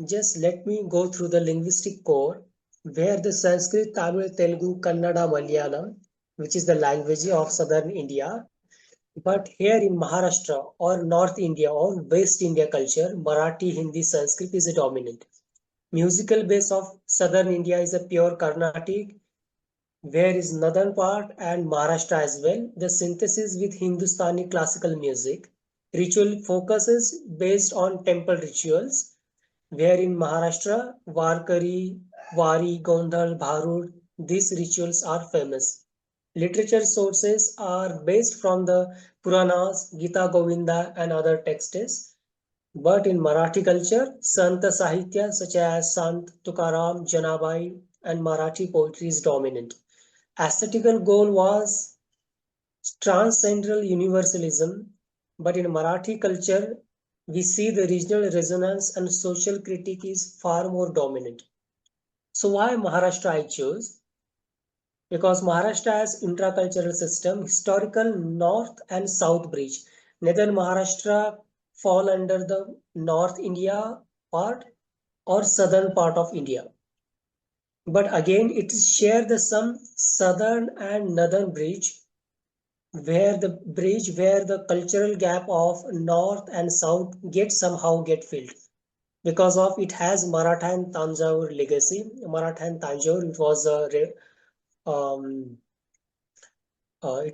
Just let me go through the linguistic core, where the Sanskrit, Tamil, Telugu, Kannada, Malayalam, which is the language of southern India. But here in Maharashtra or North India or West India culture, Marathi, Hindi, Sanskrit is a dominant. Musical base of southern India is a pure Carnatic, where is northern part and Maharashtra as well. The synthesis with Hindustani classical music. Ritual focuses based on temple rituals, where in Maharashtra, Varkari, Wari, Gondal, Bharud, these rituals are famous. Literature sources are based from the Puranas, Gita Govinda, and other texts. But in Marathi culture, Santa Sahitya such as Sant Tukaram, Janabai, and Marathi poetry is dominant. Aesthetical goal was transcendental universalism, but in Marathi culture, we see the regional resonance and social critique is far more dominant. So why Maharashtra I chose? Because Maharashtra has intracultural system, historical north and south bridge. Neither Maharashtra fall under the North India part or southern part of India. But again, it share the some southern and northern bridge, where the cultural gap of north and south somehow get filled because of it has Maratha and Tanjore legacy. Maratha and Tanjore, it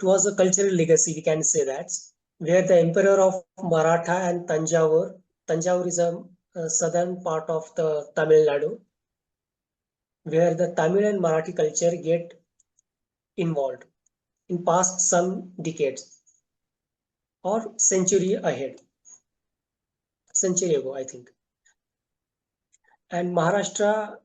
was a cultural legacy, we can say that, where the emperor of Maratha and Tanjore is a southern part of the Tamil Nadu, where the Tamil and Marathi culture get involved in past some decades or century ago, I think. And Maharashtra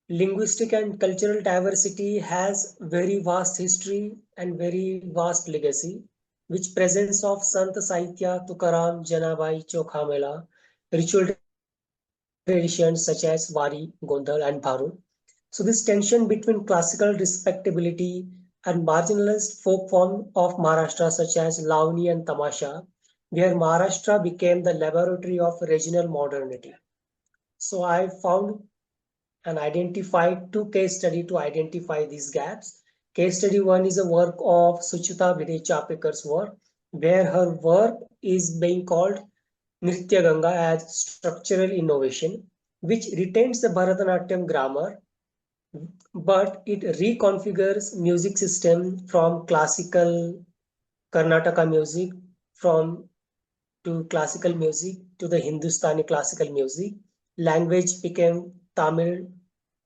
linguistic and cultural diversity has very vast history and very vast legacy, which presence of Sant Sahitya, Tukaram, Janabai, Chokhamela, ritual traditions such as Wari, Gondal, and Bharu. So this tension between classical respectability and marginalized folk form of Maharashtra such as Lavani and Tamasha, where Maharashtra became the laboratory of regional modernity. So I found and identified two case studies to identify these gaps. Case study one is a work of Suchita Bhide Chapekar's work, where her work is being called Nritya Ganga as structural innovation, which retains the Bharatanatyam grammar, but it reconfigures music system from classical Karnataka music from to classical music to the Hindustani classical music. Language became Tamil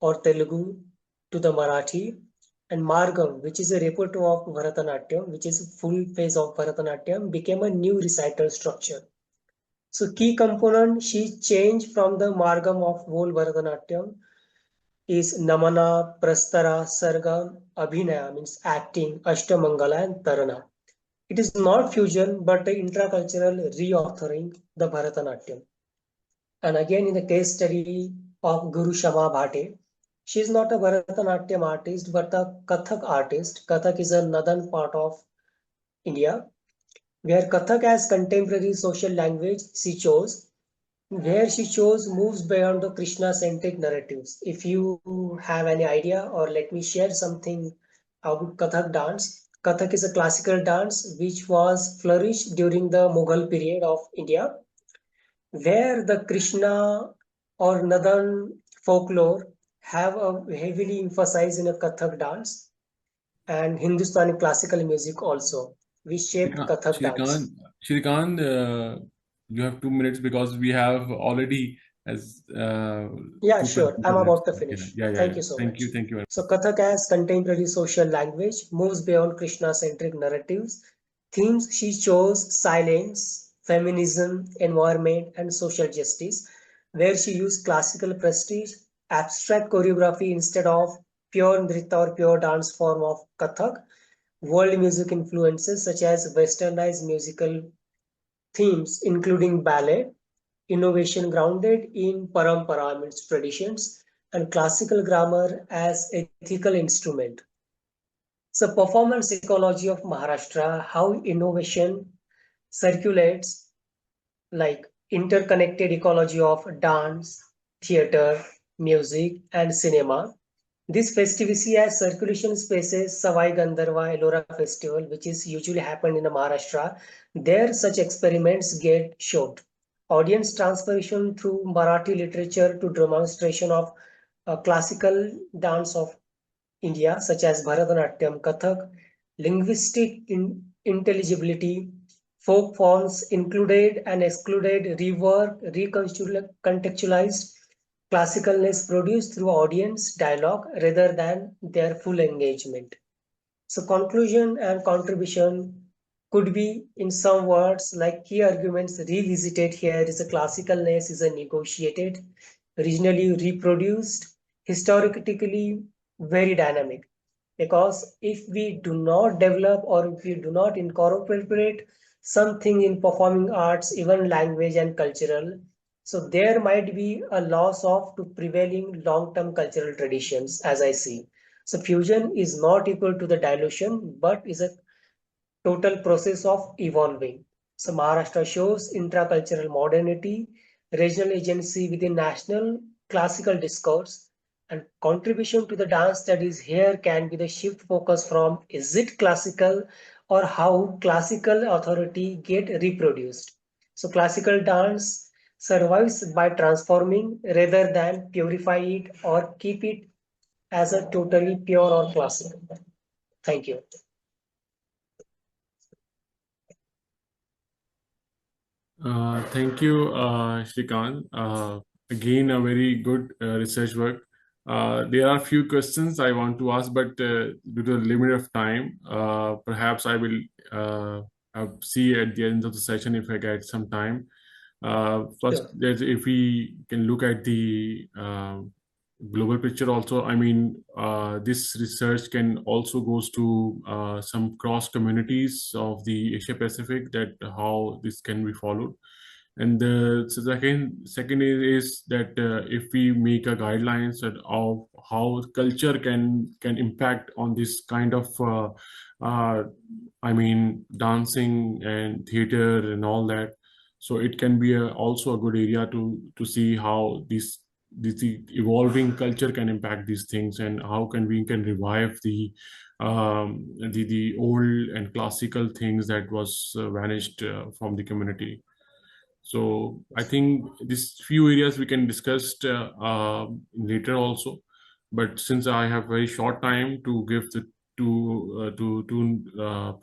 or Telugu to the Marathi, and Margam, which is a repertoire of Bharatanatyam, which is full phase of Bharatanatyam, became a new recital structure. So key component she changed from the Margam of whole Bharatanatyam is Namana, Prastara, Sargam, Abhinaya means acting, Ashtamangala and Tarana. It is not fusion but the intracultural reauthoring the Bharatanatyam. And again in the case study of Guru Shama Bhate, she is not a Bharatanatyam artist but a Kathak artist. Kathak is another part of India where Kathak as contemporary social language she chose, where she chose moves beyond the Krishna-centric narratives. If you have any idea or let me share something about Kathak dance. Kathak is a classical dance which was flourished during the Mughal period of India, where the Krishna or Northern folklore have a heavily emphasized in a Kathak dance and Hindustani classical music also, which shaped Kathak dance. Shrikant, you have 2 minutes because we have already as Yeah, sure. I'm about to finish. Yeah. Thank you so Thank much. you. Thank you. So Kathak as contemporary social language moves beyond Krishna-centric narratives. Themes she chose silence, feminism, environment, and social justice, where she used classical prestige, abstract choreography instead of pure nritya or pure dance form of Kathak, world music influences such as westernized musical themes, including ballet, innovation grounded in parampara means traditions, and classical grammar as ethical instrument. So performance ecology of Maharashtra, how innovation circulates like interconnected ecology of dance, theater, music, and cinema. This festivity has circulation spaces, Savai Gandharva Ellora Festival, which is usually happened in Maharashtra. There, such experiments get showed. Audience transformation through Marathi literature to demonstration of classical dance of India, such as Bharatanatyam, Kathak, linguistic intelligibility, folk forms included and excluded, reworked, recontextualized, classicalness produced through audience dialogue rather than their full engagement. So conclusion and contribution could be in some words like key arguments revisited here is a classicalness is a negotiated, regionally reproduced, historically very dynamic. Because if we do not develop or if we do not incorporate something in performing arts, even language and cultural, so there might be a loss of to prevailing long-term cultural traditions, as I see. So fusion is not equal to the dilution, but is a total process of evolving. So Maharashtra shows intracultural modernity, regional agency within national classical discourse, and contribution to the dance studies here can be the shift focus from is it classical or how classical authority get reproduced. So classical dance survives by transforming rather than purify it or keep it as a totally pure or classical. Thank you. Thank you, Shrikant. Again, a very good research work. There are a few questions I want to ask, but due to the limit of time, perhaps I will see at the end of the session if I get some time. First, Sure. if we can look at the global picture also, I mean, this research can also goes to some cross communities of the Asia Pacific, that how this can be followed. And the second is that if we make a guidelines that of how culture can impact on this kind of I mean, dancing and theater and all that. So it can be also a good area to see how this evolving culture can impact these things, and how we can revive the old and classical things that was vanished from the community. So I think these few areas we can discuss later also. But since I have very short time to give the two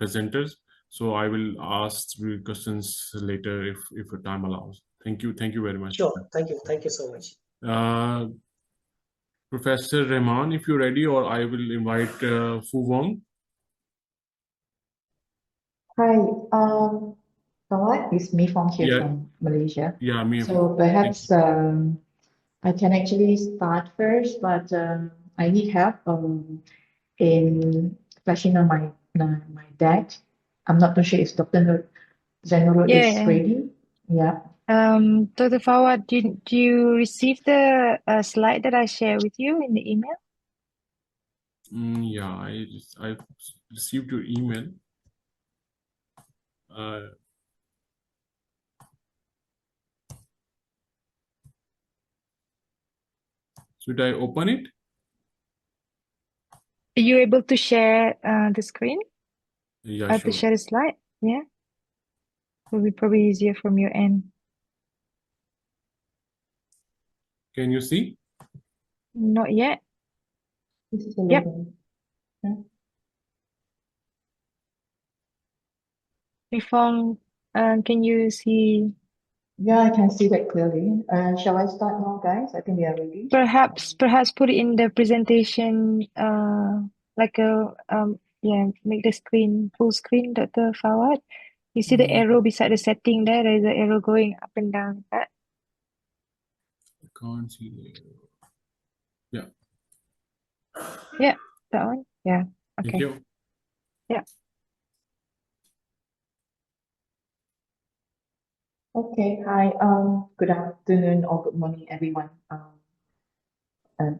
presenters, so I will ask the questions later if the time allows. Thank you very much. Sure. Thank you so much. Professor Rahman, if you're ready, or I will invite Wong. Hi, Fawad, it's me Fong here Yeah, from Malaysia. yeah, me. So perhaps I can actually start first, but I need help in flashing on my deck. I'm not too sure if Dr. Zainurul is Yeah. ready. Yeah. Dr. Fawad, do you receive the slide that I share with you in the email? Yeah, I received your email. Should I open it? Are you able to share the screen? Yeah, To sure. share the slide? Yeah. Will be probably easier from your end. Can you see? Not yet. This is the Yep. logo. Yeah. Hey, Fong, can you see? Yeah, I can see that clearly. Shall I start now, guys? I think we are ready. Perhaps put it in the presentation, like make the screen full screen, Dr. Fawad. You see the arrow beside the setting there? There's an arrow going up and down. I can't see the arrow. Yeah. Yeah, that one. Yeah. Thank Okay. you. Yeah. Okay. Hi. Good afternoon or good morning, everyone.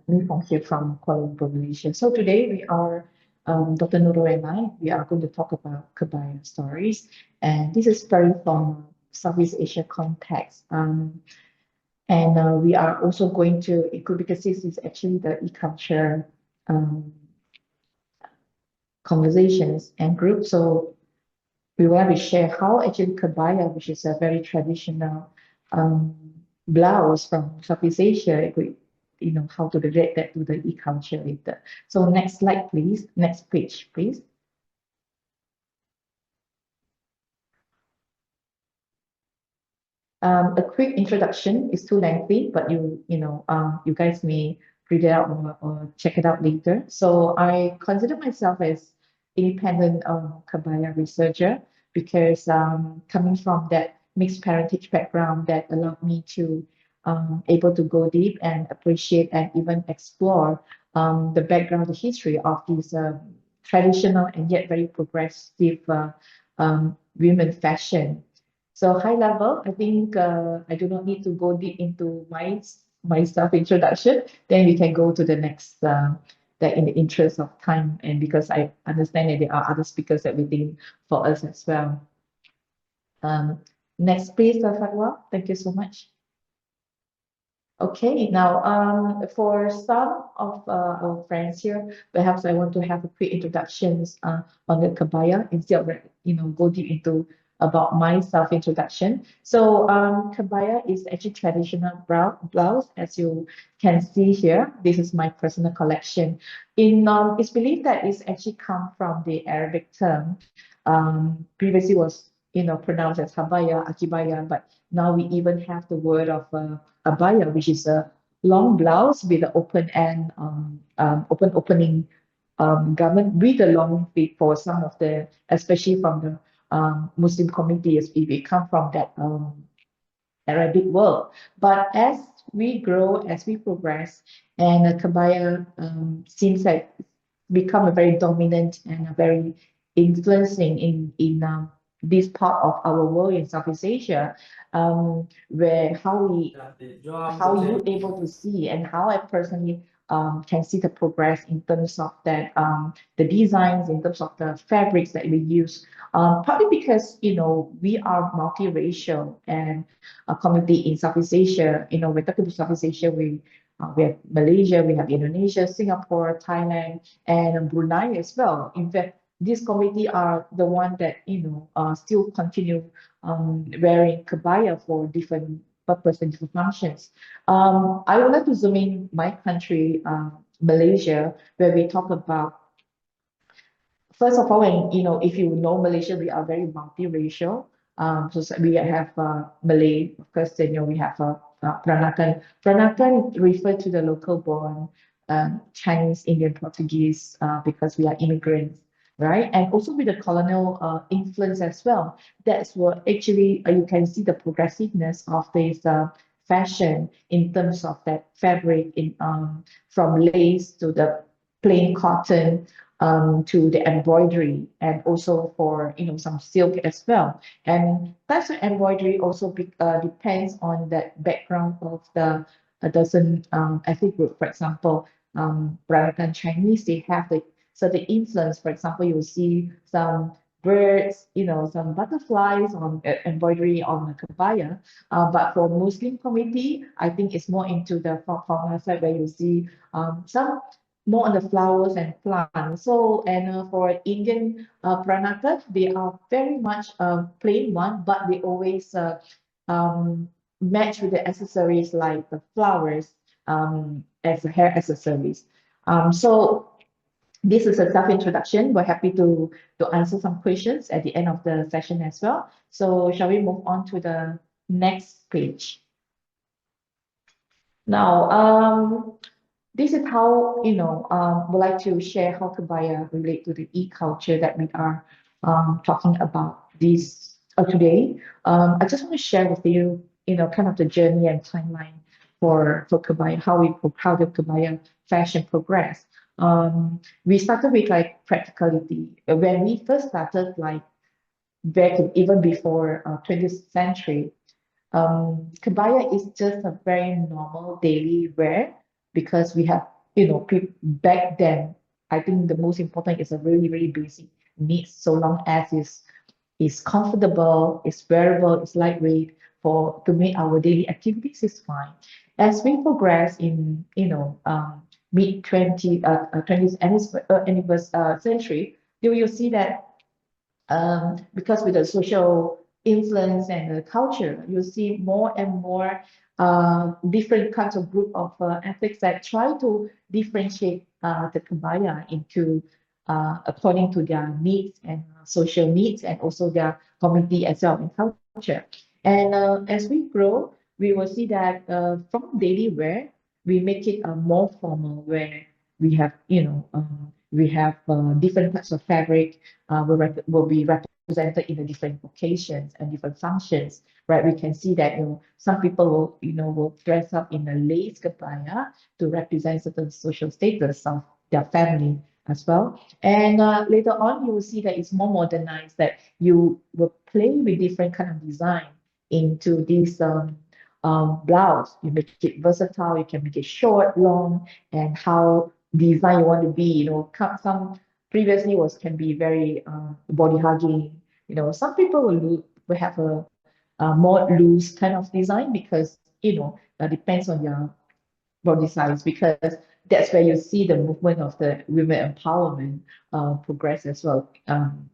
Me Fong here from Kuala Lumpur, Malaysia. So today we are, Dr. Noor and I, we are going to talk about kebaya stories. And this is very from Southeast Asia context. And we are also going to include, because this is actually the e-culture conversations and group. So we want to share how actually kebaya, which is a very traditional blouse from Southeast Asia, how to relate that to the e-culture later. So next slide, please. Next page, please. A quick introduction is too lengthy, but you guys may read it out or check it out later. So I consider myself as independent kebaya researcher because coming from that mixed parentage background that allowed me to able to go deep and appreciate and even explore the background, the history of these traditional and yet very progressive women fashion. So high level, I think I do not need to go deep into my self introduction. Then we can go to the next that in the interest of time, and because I understand that there are other speakers that waiting for us as well. Next please, Fawad. Thank you so much. Okay, now for some of our friends here, perhaps I want to have a quick introductions on the kebaya instead of go deep into about my self-introduction. So kebaya is actually traditional blouse, as you can see here. This is my personal collection. It's believed that it's actually come from the Arabic term. Previously was pronounced as habaya, akibaya, but now we even have the word of abaya, which is a long blouse with an opening garment with a long feet for some of especially from the Muslim community, as we come from that Arabic world. But as we grow, as we progress, and Kabaya seems like become a very dominant and a very influencing in this part of our world in Southeast Asia, where how you able to see and how I personally can see the progress in terms of that the designs, in terms of the fabrics that we use. Partly because we are multiracial and a community in Southeast Asia. We're talking about Southeast Asia. We have Malaysia, we have Indonesia, Singapore, Thailand, and Brunei as well. In fact, this community are the one that still continue wearing kabaya for different purpose and different functions. I would like to zoom in my country, Malaysia, where we talk about, first of all, when if you know Malaysia, we are very multiracial. So we have Malay, of course. Then we have Peranakan. Peranakan refer to the local born Chinese, Indian, Portuguese, because we are immigrants, right? And also with the colonial influence as well. That's what actually you can see the progressiveness of this fashion in terms of that fabric from lace to the plain cotton, to the embroidery, and also for some silk as well. And types of embroidery also depends on that background of the dozen ethnic group. For example, Peranakan Chinese, they have the certain influence. For example, you'll see some birds, some butterflies on embroidery on the kabaya. But for Muslim community, I think it's more into the Fong side, where you see some more on the flowers and plants. So, and for Indian Peranakan, they are very much plain one, but they always match with the accessories like the flowers as hair accessories. So this is a self-introduction. We're happy to answer some questions at the end of the session as well. So shall we move on to the next page? Now, this is how, we'd like to share how kabaya relate to the e-culture that we are talking about this today. I just want to share with you, kind of the journey and timeline for kabaya, how the kabaya fashion progressed. We started with like practicality. When we first started, like back even before 20th century, kabaya is just a very normal daily wear, because we have, back then, I think the most important is a really, really basic needs. So long as it's comfortable, it's wearable, it's lightweight to make our daily activities is fine. As we progress in, mid 20th century, you will see that because with the social influence and the culture, you see more and more different kinds of group of ethics that try to differentiate the kabaya into according to their needs and social needs, and also their community as well and culture. And as we grow, we will see that from daily wear, we make it more formal, where we have, different types of fabric will be represented in the different occasions and different functions, right? We can see that some people will dress up in a lace kabaya to represent certain social status of their family as well. And later on, you will see that it's more modernized, that you will play with different kind of design into this blouse. You make it versatile. You can make it short, long, and how design you want to be. Some previously can be very body hugging. Some people will have a more loose kind of design, because that depends on your body size, because that's where you see the movement of the women empowerment progress as well.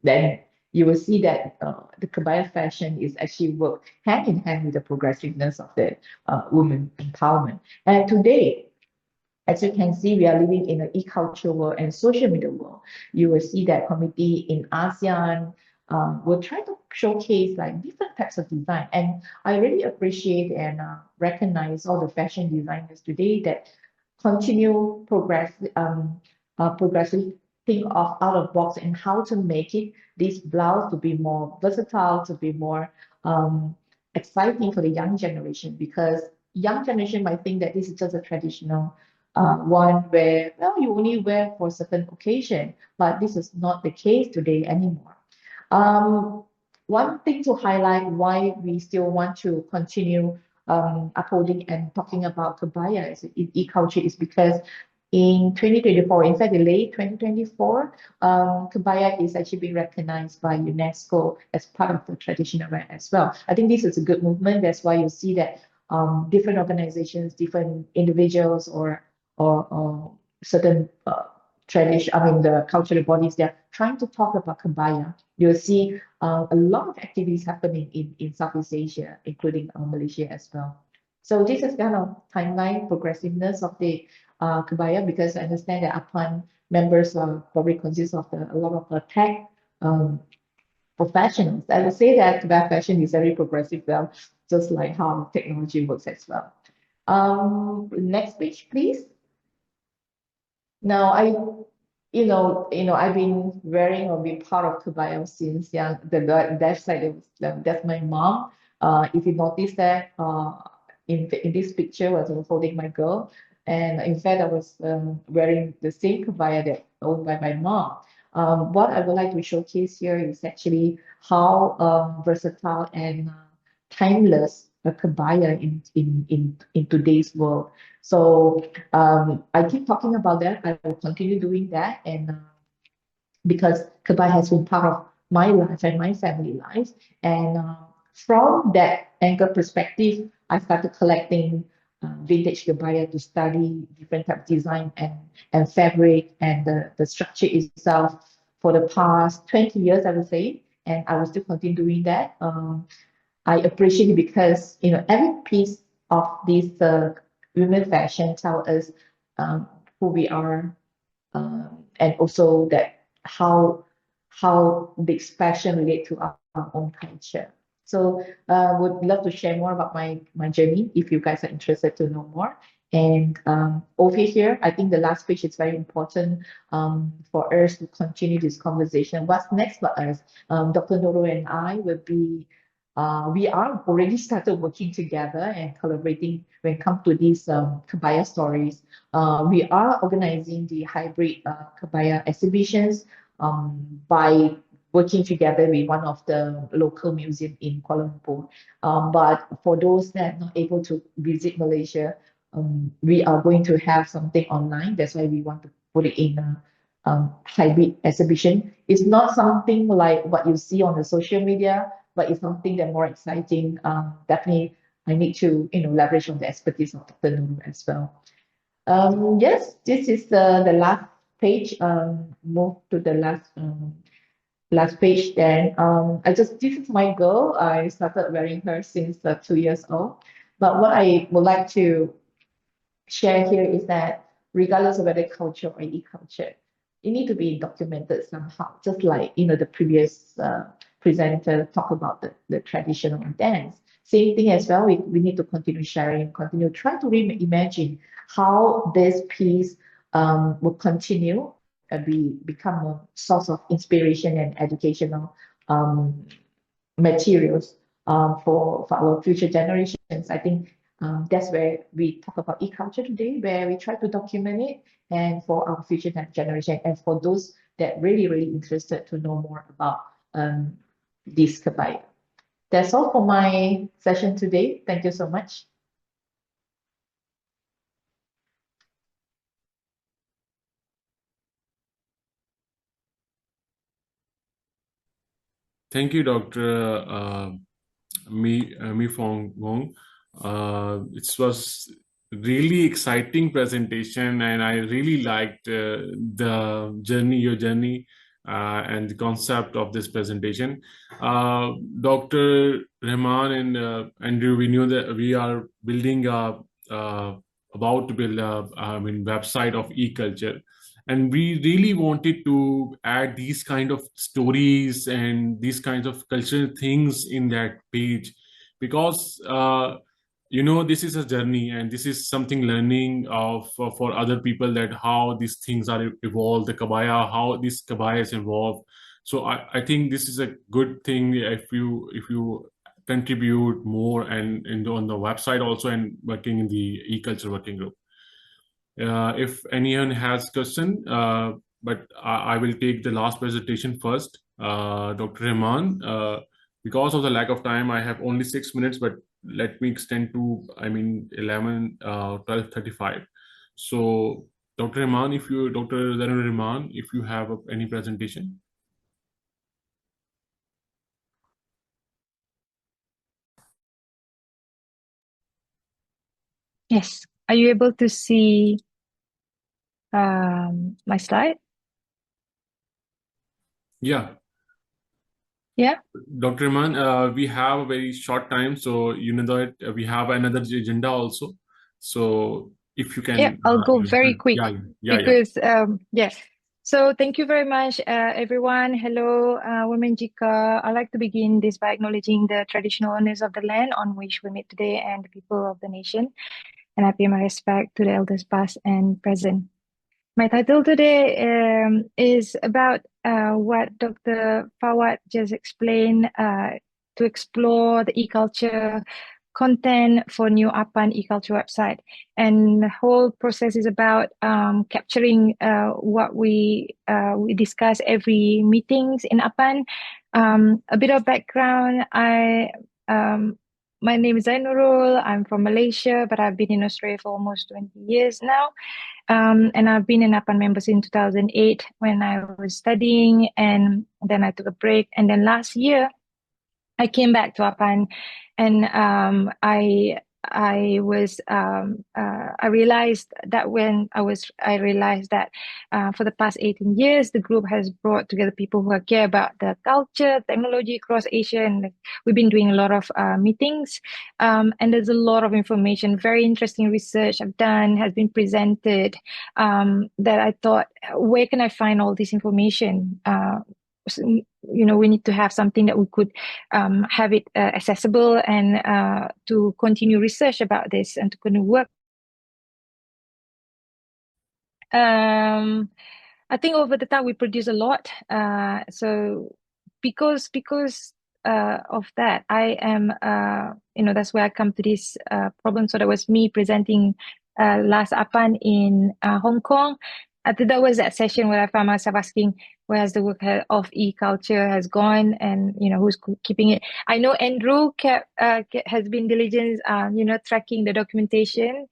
Then you will see that the kabaya fashion is actually work hand in hand with the progressiveness of the women empowerment. And today, as you can see, we are living in an e-culture world and social media world. You will see that community in ASEAN will try to showcase like different types of design. And I really appreciate and recognize all the fashion designers today that continue progressively think of out of box and how to make this blouse to be more versatile, to be more exciting for the young generation, because young generation might think that this is just a traditional one where, well, you only wear for a certain occasion, but this is not the case today anymore. One thing to highlight why we still want to continue upholding and talking about kebaya as e-culture is because in 2024, in fact, in late 2024, kebaya is actually being recognized by UNESCO as part of the traditional wear as well. I think this is a good movement. That's why you see that different organizations, different individuals, or certain tradition, I mean, the cultural bodies, they're trying to talk about kebaya. You'll see a lot of activities happening in Southeast Asia, including Malaysia as well. So this is kind of timeline progressiveness of the kebaya, because I understand that APAN members probably consist of a lot of tech professionals. I would say that kebaya fashion is very progressive, well, just like how technology works as well. Next page, please. Now, I've been wearing or being part of kebaya since young. The left side, that's my mom. If you notice that in this picture, I was holding my girl, and in fact, I was wearing the same kebaya that owned by my mom. What I would like to showcase here is actually how versatile and timeless a kebaya in today's world. So I keep talking about that. I will continue doing that, and because kebaya has been part of my life and my family life, and from that angle perspective, I started collecting vintage kebaya to study different type of design and fabric and the structure itself for the past 20 years, I would say, and I will still continue doing that. I appreciate it because every piece of this women fashion tell us who we are, and also that how the expression relate to our own culture. So would love to share more about my journey if you guys are interested to know more. And over here, I think the last page is very important for us to continue this conversation. What's next for us? Dr. Noor and I will be we are already started working together and collaborating when it comes to these kebaya stories. We are organizing the hybrid kebaya exhibitions by working together with one of the local museums in Kuala Lumpur. But for those that are not able to visit Malaysia, we are going to have something online. That's why we want to put it in a hybrid exhibition. It's not something like what you see on the social media, but it's something that more exciting. Definitely, I need to leverage on the expertise of Dr. Noor as well. Yes, this is the last page. Move to the last page. Then this is my girl. I started wearing her since 2 years old. But what I would like to share here is that regardless of whether culture or e-culture, it need to be documented somehow. Just like the previous presenter talk about the traditional dance. Same thing as well. We need to continue sharing, continue try to reimagine how this piece will continue become a source of inspiration and educational materials for our future generations. I think that's where we talk about e-culture today, where we try to document it, and for our future generation, and for those that really interested to know more about this kebaya. That's all for my session today. Thank you so much. Thank you, Dr. Fong Wong. It was really exciting presentation, and I really liked your journey, and the concept of this presentation. Dr. Rahman and Andrew, we knew that we are building about to build a website of e-culture. And we really wanted to add these kind of stories and these kinds of cultural things in that page, because this is a journey, and this is something learning of for other people, that how these things are evolved, the kebaya, how this kebaya is evolved. So I think this is a good thing if you contribute more and on the website also, and working in the e-culture working group. If anyone has question, but I will take the last presentation first. Dr. Rahman, because of the lack of time, I have only 6 minutes, but let me extend to, 12:35. So Dr. Zainurul Rahman, if you have any presentation. Yes. Are you able to see my slide? Yeah. Yeah. Dr. Rahman, we have a very short time, so you know that we have another agenda also. So if you can, Yeah, I'll go very quick because yes. So thank you very much, everyone. Hello, Women Jika. I'd like to begin this by acknowledging the traditional owners of the land on which we meet today and the people of the nation. And I pay my respect to the elders past and present. My title today is about what Dr. Fawad just explained, to explore the e-culture content for new APAN e-culture website. And the whole process is about capturing what we discuss every meetings in APAN. A bit of background, my name is Zainurul. I'm from Malaysia, but I've been in Australia for almost 20 years now. And I've been an APAN member since 2008 when I was studying, and then I took a break. And then last year, I came back to APAN, and I realized that for the past 18 years, the group has brought together people who care about the culture, technology across Asia, and we've been doing a lot of meetings. And there's a lot of information, very interesting research I've done has been presented, that I thought, where can I find all this information? We need to have something that we could have it accessible and to continue research about this and to continue work. I think over the time we produce a lot. So because of that, I am, that's where I come to this problem. So that was me presenting last APAN in Hong Kong. I think that was that session where I found myself asking, where's the work of e-culture has gone, and who's keeping it. I know Andrew has been diligent, tracking the documentation,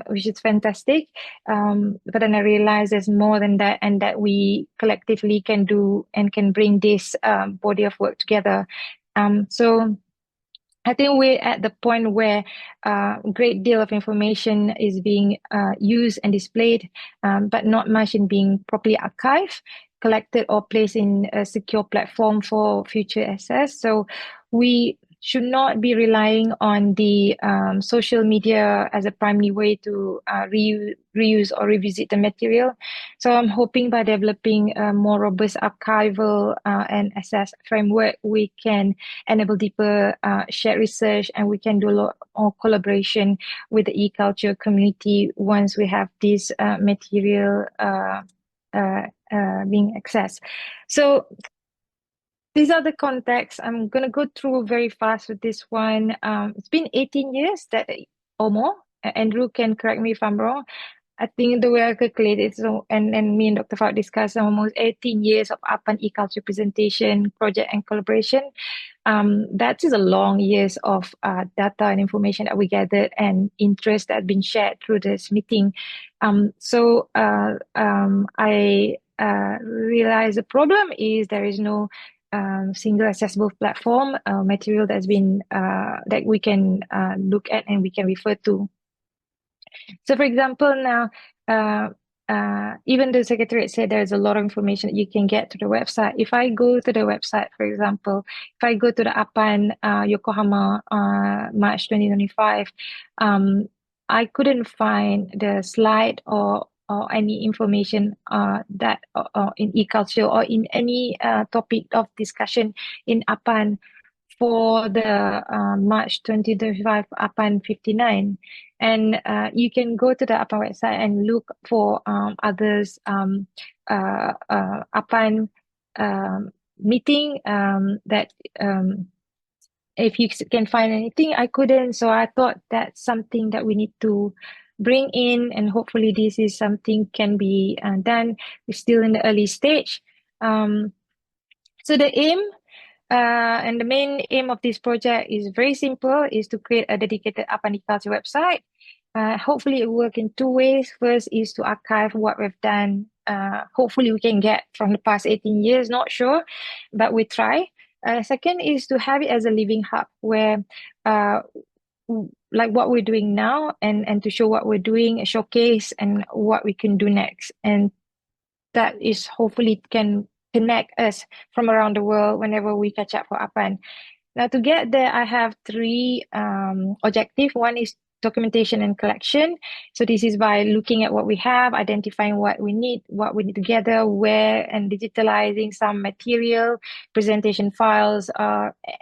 which is fantastic. But then I realized there's more than that, and that we collectively can do and can bring this body of work together. So I think we're at the point where a great deal of information is being used and displayed, but not much in being properly archived, collected, or placed in a secure platform for future access. So we should not be relying on the social media as a primary way to reuse or revisit the material. So I'm hoping by developing a more robust archival and access framework, we can enable deeper shared research, and we can do a lot more collaboration with the e-culture community once we have this material being accessed. So these are the contexts. I'm going to go through very fast with this one. It's been 18 years or more. Andrew can correct me if I'm wrong. I think the way I calculated, and me and Dr. Fawad discussed almost 18 years of APAN e-culture presentation, project, and collaboration. That is a long years of data and information that we gathered and interest that had been shared through this meeting. So I realized the problem is there is no single accessible platform material that's been that we can look at and we can refer to. So for example, now even the Secretariat said there's a lot of information that you can get to the website. If I go to the website, for example, if I go to the APAN Yokohama March 2025, I couldn't find the slide or any information that in e-culture or in any topic of discussion in APAN for the March 2025 APAN 59. And you can go to the APAN website and look for others APAN meeting that if you can find anything. I couldn't, so I thought that's something that we need to bring in, and hopefully this is something can be done. We're still in the early stage. So the aim and the main aim of this project is very simple, is to create a dedicated APAN culture website. Hopefully it will work in two ways. First is to archive what we've done. Hopefully we can get from the past 18 years, not sure, but we try. Second is to have it as a living hub where like what we're doing now, and to show what we're doing, a showcase and what we can do next. And that is hopefully can connect us from around the world whenever we catch up for APAN. Now to get there, I have three objectives. One is documentation and collection. So this is by looking at what we have, identifying what we need to gather, where, and digitalizing some material, presentation files,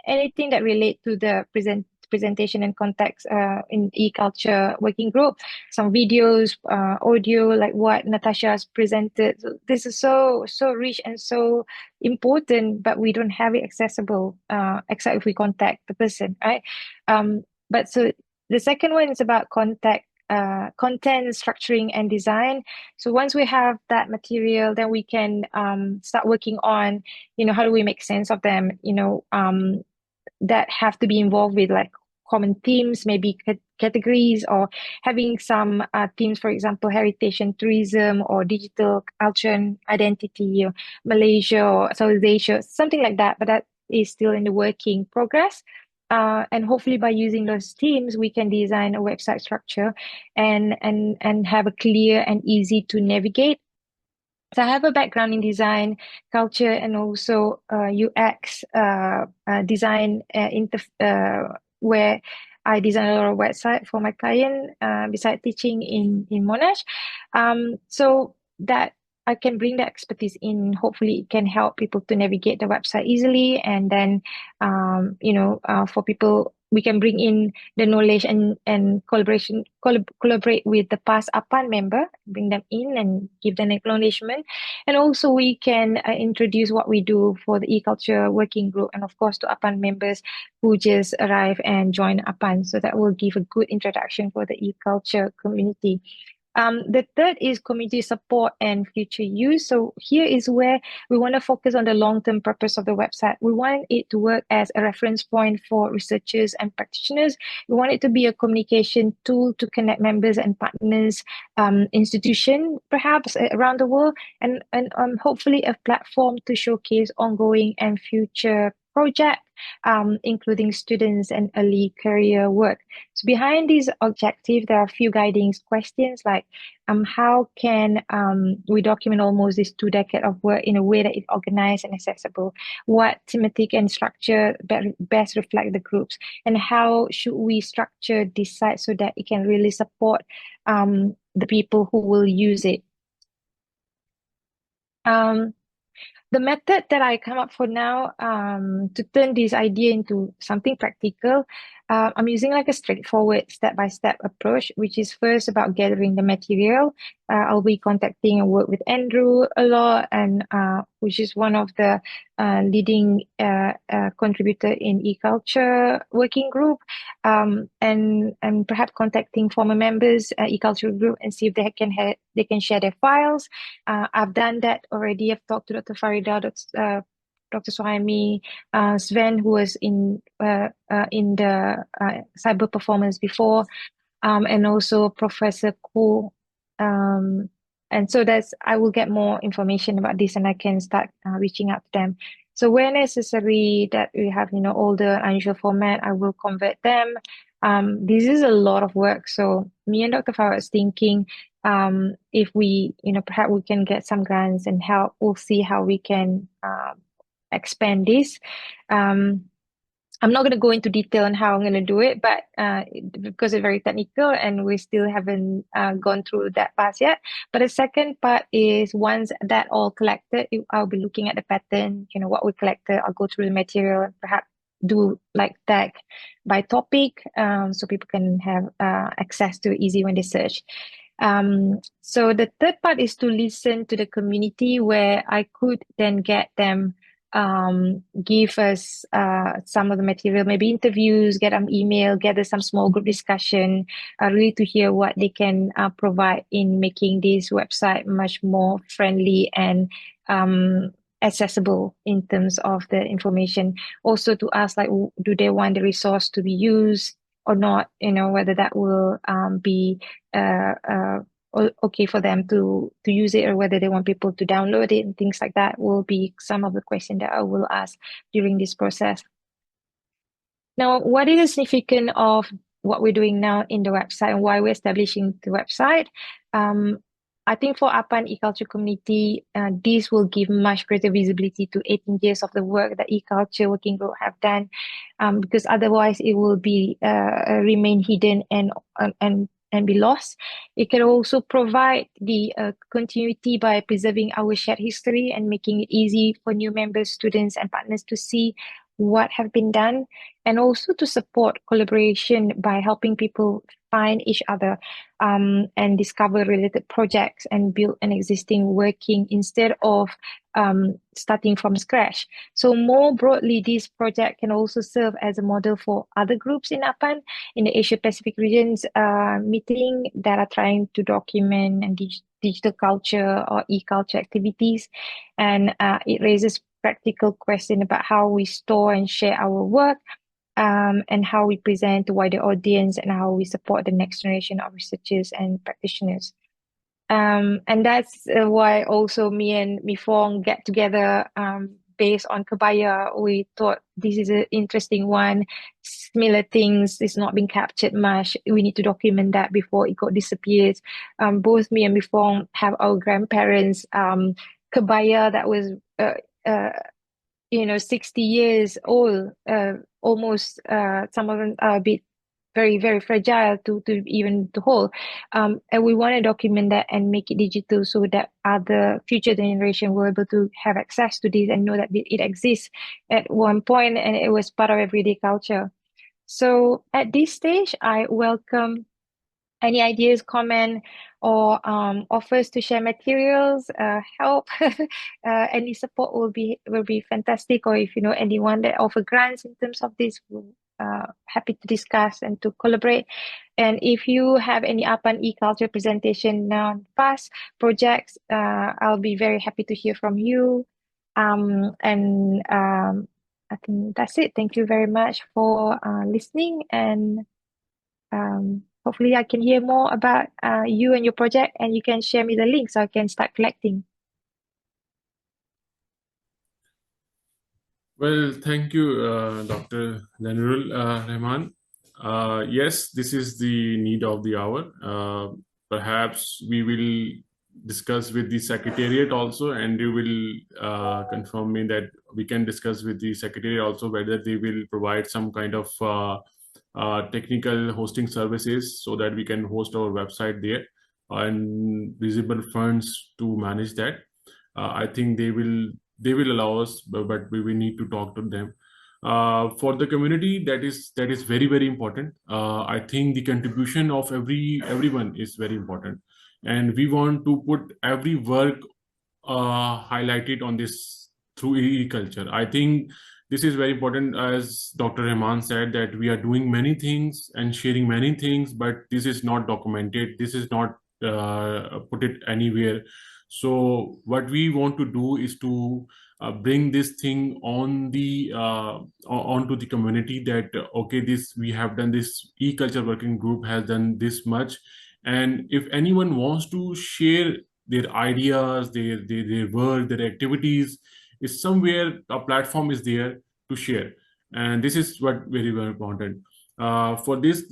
anything that relate to the presentation and context in e-culture working group, some videos, audio, like what Natasha has presented. So this is so rich and so important, but we don't have it accessible except if we contact the person, right? But so the second one is about content structuring and design. So once we have that material, then we can start working on, how do we make sense of them, that have to be involved with like common themes, maybe categories, or having some themes, for example, heritage and tourism, or digital culture and identity, or Malaysia or Southeast Asia, something like that. But that is still in the working progress. And hopefully by using those themes, we can design a website structure and have a clear and easy to navigate. So I have a background in design, culture, and also UX design, where I design a lot of website for my client besides teaching in Monash. So that I can bring the expertise in. Hopefully it can help people to navigate the website easily. And then, for people, we can bring in the knowledge and collaborate with the past APAN member, bring them in and give them acknowledgement. And also we can introduce what we do for the e-culture working group, and of course to APAN members who just arrive and join APAN. So that will give a good introduction for the e-culture community. The third is community support and future use. So here is where we want to focus on the long-term purpose of the website. We want it to work as a reference point for researchers and practitioners. We want it to be a communication tool to connect members and partners, institutions perhaps around the world, and hopefully a platform to showcase ongoing and future projects, including students and early career work. So behind these objectives, there are a few guiding questions like how can we document almost this 2 decades of work in a way that is organized and accessible? What thematic and structure best reflect the groups? And how should we structure this site so that it can really support the people who will use it? The method that I come up for now to turn this idea into something practical, I'm using like a straightforward step-by-step approach, which is first about gathering the material. I'll be contacting and work with Andrew a lot, and which is one of the leading contributor in e-culture working group, and perhaps contacting former members e-culture group and see if they can share their files. I've done that already. I've talked to Dr. Farida, Dr. Suhaimi, Sven, who was in the cyber performance before, and also Professor Ko. And so I will get more information about this, and I can start reaching out to them. So where necessary that we have, older unusual format, I will convert them. This is a lot of work. So me and Dr. Fawad is thinking, if we, perhaps we can get some grants and help, we'll see how we can expand this. I'm not going to go into detail on how I'm going to do it, but because it's very technical and we still haven't gone through that path yet. But the second part is once that all collected, I'll be looking at the pattern, what we collected. I'll go through the material and perhaps do like tag by topic, so people can have access to it easy when they search. So the third part is to listen to the community, where I could then get them give us some of the material, maybe interviews, get an email, gather some small group discussion, really to hear what they can provide in making this website much more friendly and accessible in terms of the information. Also to ask, like, do they want the resource to be used or not, whether that will be okay for them to use it, or whether they want people to download it and things like that will be some of the questions that I will ask during this process. Now, what is the significance of what we're doing now in the website and why we're establishing the website? I think for APAN e-culture community, this will give much greater visibility to 18 years of the work that e-culture working group have done, because otherwise it will be remain hidden and be lost. It can also provide the continuity by preserving our shared history and making it easy for new members, students, and partners to see what have been done, and also to support collaboration by helping people find each other and discover related projects and build an existing working instead of starting from scratch. So more broadly, this project can also serve as a model for other groups in APAN, in the Asia Pacific regions meeting that are trying to document and digital culture or e-culture activities. And it raises practical question about how we store and share our work, and how we present to wider audience, and how we support the next generation of researchers and practitioners. And that's why also me and Fong get together based on Kebaya. We thought this is an interesting one. Similar things is not being captured much. We need to document that before it disappears. Both me and Fong have our grandparents Kebaya that was 60 years old, almost. Some of them are a bit very, very fragile to even to hold. And we want to document that and make it digital so that other future generation will be able to have access to this and know that it exists at one point and it was part of everyday culture. So at this stage, I welcome any ideas, comment, or offers to share materials, help. Any support will be fantastic. Or if you know anyone that offer grants in terms of this, happy to discuss and to collaborate. And if you have any APAN e-culture presentation on past projects, I'll be very happy to hear from you. I think that's it. Thank you very much for listening, and hopefully I can hear more about you and your project, and you can share me the link so I can start collecting. Well, thank you, Dr. Zainurul, Rahman. Yes, this is the need of the hour. Perhaps we will discuss with the Secretariat also, and you will confirm me that we can discuss with the Secretariat also whether they will provide some kind of technical hosting services so that we can host our website there and visible funds to manage that. I think they will allow us, but we will need to talk to them. For the community, that is very, very important. I think the contribution of everyone is very important, and we want to put every work highlighted on this through e-culture. I think this is very important, as Dr. Rahman said, that we are doing many things and sharing many things, but this is not documented. This is not put it anywhere. So what we want to do is to bring this thing on the onto the community, that okay, this we have done, this e-culture working group has done this much, and if anyone wants to share their ideas, their work, their activities, is somewhere a platform is there to share. And this is what very, very important. For this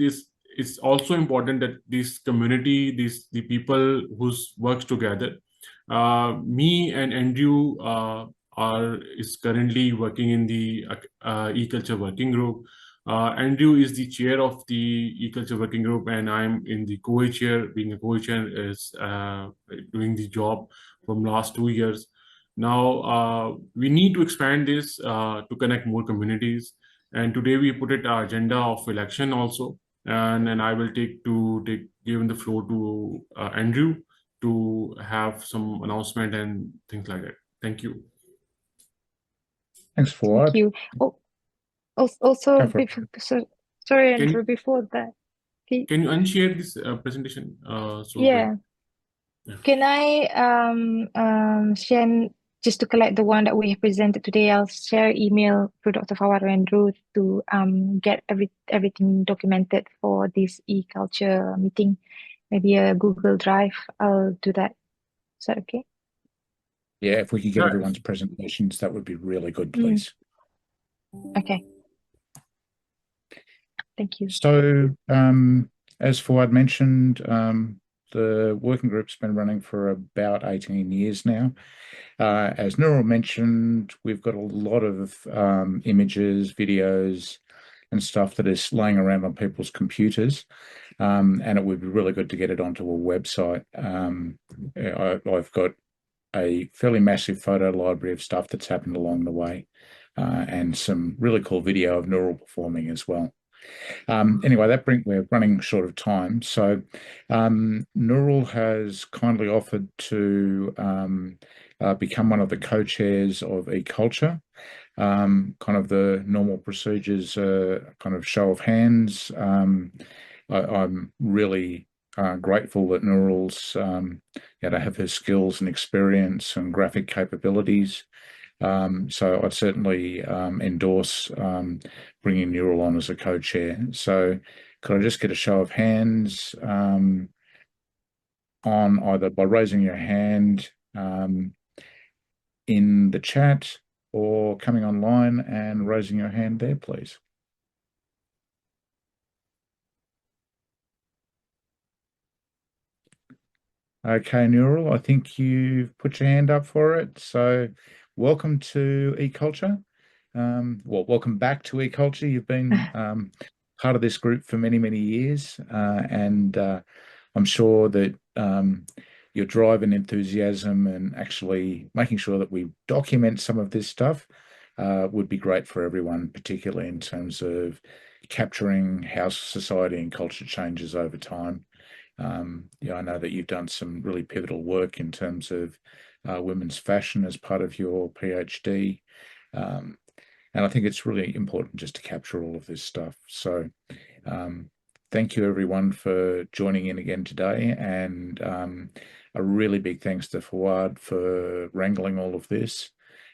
it's also important that this community, the people whose works together. Me and Andrew is currently working in the e-culture working group. Andrew is the chair of the e-culture working group, and I'm in the co-chair. Being a co-chair is doing the job from last 2 years. Now we need to expand this to connect more communities. And today we put it our agenda of election also. And I will give the floor to Andrew to have some announcement and things like that. Thank you. Thanks, Thank Fawad. you. Oh, also, Go for it. sorry, Can Andrew, you, before that, can you unshare this presentation so that yeah, can I share just to collect the one that we have presented today? I'll share email to Dr. Fawad and Andrew to get everything documented for this e-culture meeting. Maybe a Google Drive. I'll do that. Is that okay? Yeah, if we could get Yeah. everyone's presentations, that would be really good, please. Okay. Thank you. So, as Fawad mentioned, the working group's been running for about 18 years now. As Noor mentioned, we've got a lot of images, videos, and stuff that is laying around on people's computers, and it would be really good to get it onto a website. I've got a fairly massive photo library of stuff that's happened along the way, and some really cool video of Noor performing as well. Anyway, we're running short of time. So Noor has kindly offered to become one of the co-chairs of eCulture. Kind of the normal procedures, kind of show of hands. I'm really grateful that Noor's to have her skills and experience and graphic capabilities. So I'd certainly endorse bringing Noor on as a co-chair. So could I just get a show of hands on either by raising your hand in the chat or coming online and raising your hand there, please? Okay, Noor, I think you've put your hand up for it. So welcome to eCulture. Well, welcome back to eCulture. You've been part of this group for many, many years. And I'm sure that your drive and enthusiasm and actually making sure that we document some of this stuff would be great for everyone, particularly in terms of capturing how society and culture changes over time. I know that you've done some really pivotal work in terms of women's fashion as part of your PhD. And I think it's really important just to capture all of this stuff. So thank you everyone for joining in again today. And a really big thanks to Fawad for wrangling all of this.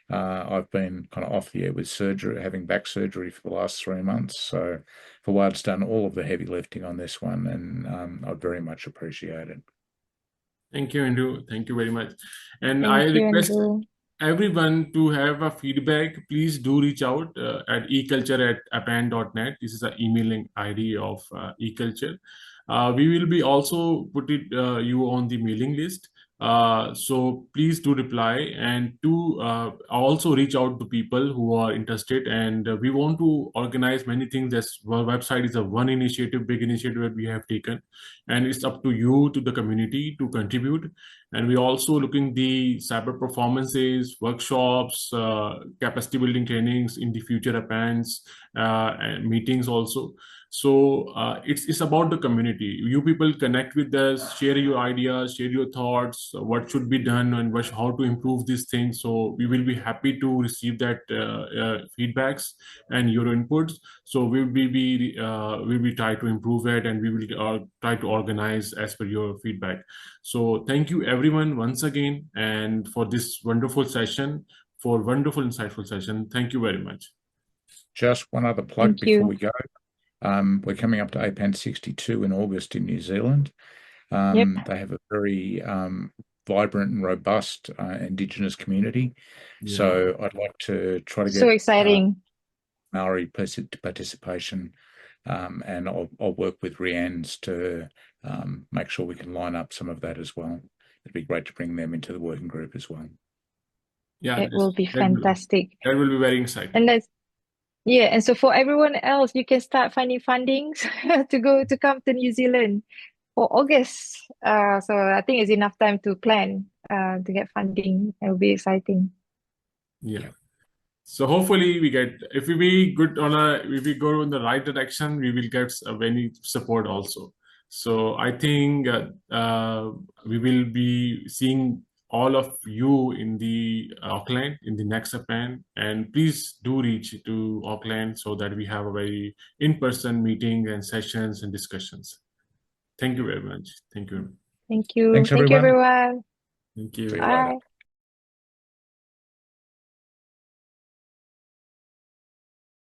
I've been kind of off the air with surgery, having back surgery for the last 3 months. So Fawad's done all of the heavy lifting on this one, and I very much appreciate it. Thank you, Andrew. Thank you very much. And Thank I you, request Andrew. everyone to have a feedback. Please do reach out at eculture@apan.net. This is the emailing ID of eculture. We will be also put you on the mailing list. So please do reply and to also reach out to people who are interested. And we want to organize many things. This website is a big initiative that we have taken, and it's up to you, to the community, to contribute. And we're also looking the cyber performances, workshops, capacity building trainings in the future APANs, and meetings also. So it's about the community. You people connect with us, share your ideas, share your thoughts, what should be done and how to improve these things. So we will be happy to receive that feedbacks and your inputs. So we'll be try to improve it, and we will try to organize as per your feedback. So thank you everyone once again, and for this wonderful session, for wonderful insightful session. Thank you very much. Just one other plug Thank before you. we go. We're coming up to APAN62 in August in New Zealand. Yep. They have a very vibrant and robust Indigenous community. Yeah. So I'd like to try to get So exciting. Maori participation, and I'll work with Rianne's to make sure we can line up some of that as well. It'd be great to bring them into the working group as well. Yeah, It will be fantastic. That will be very exciting. And that's, yeah, and so for everyone else, you can start finding fundings to come to New Zealand for August. So I think it's enough time to plan to get funding. It will be exciting. Yeah. So hopefully if we go in the right direction, we will get many support also. So I think we will be seeing all of you in the Auckland in the next APAN, and please do reach to Auckland so that we have a very in-person meeting and sessions and discussions. Thank you very much. Thank you. Thank you. Thanks, Thank you, everyone. everyone. Thank you. See you later. Bye.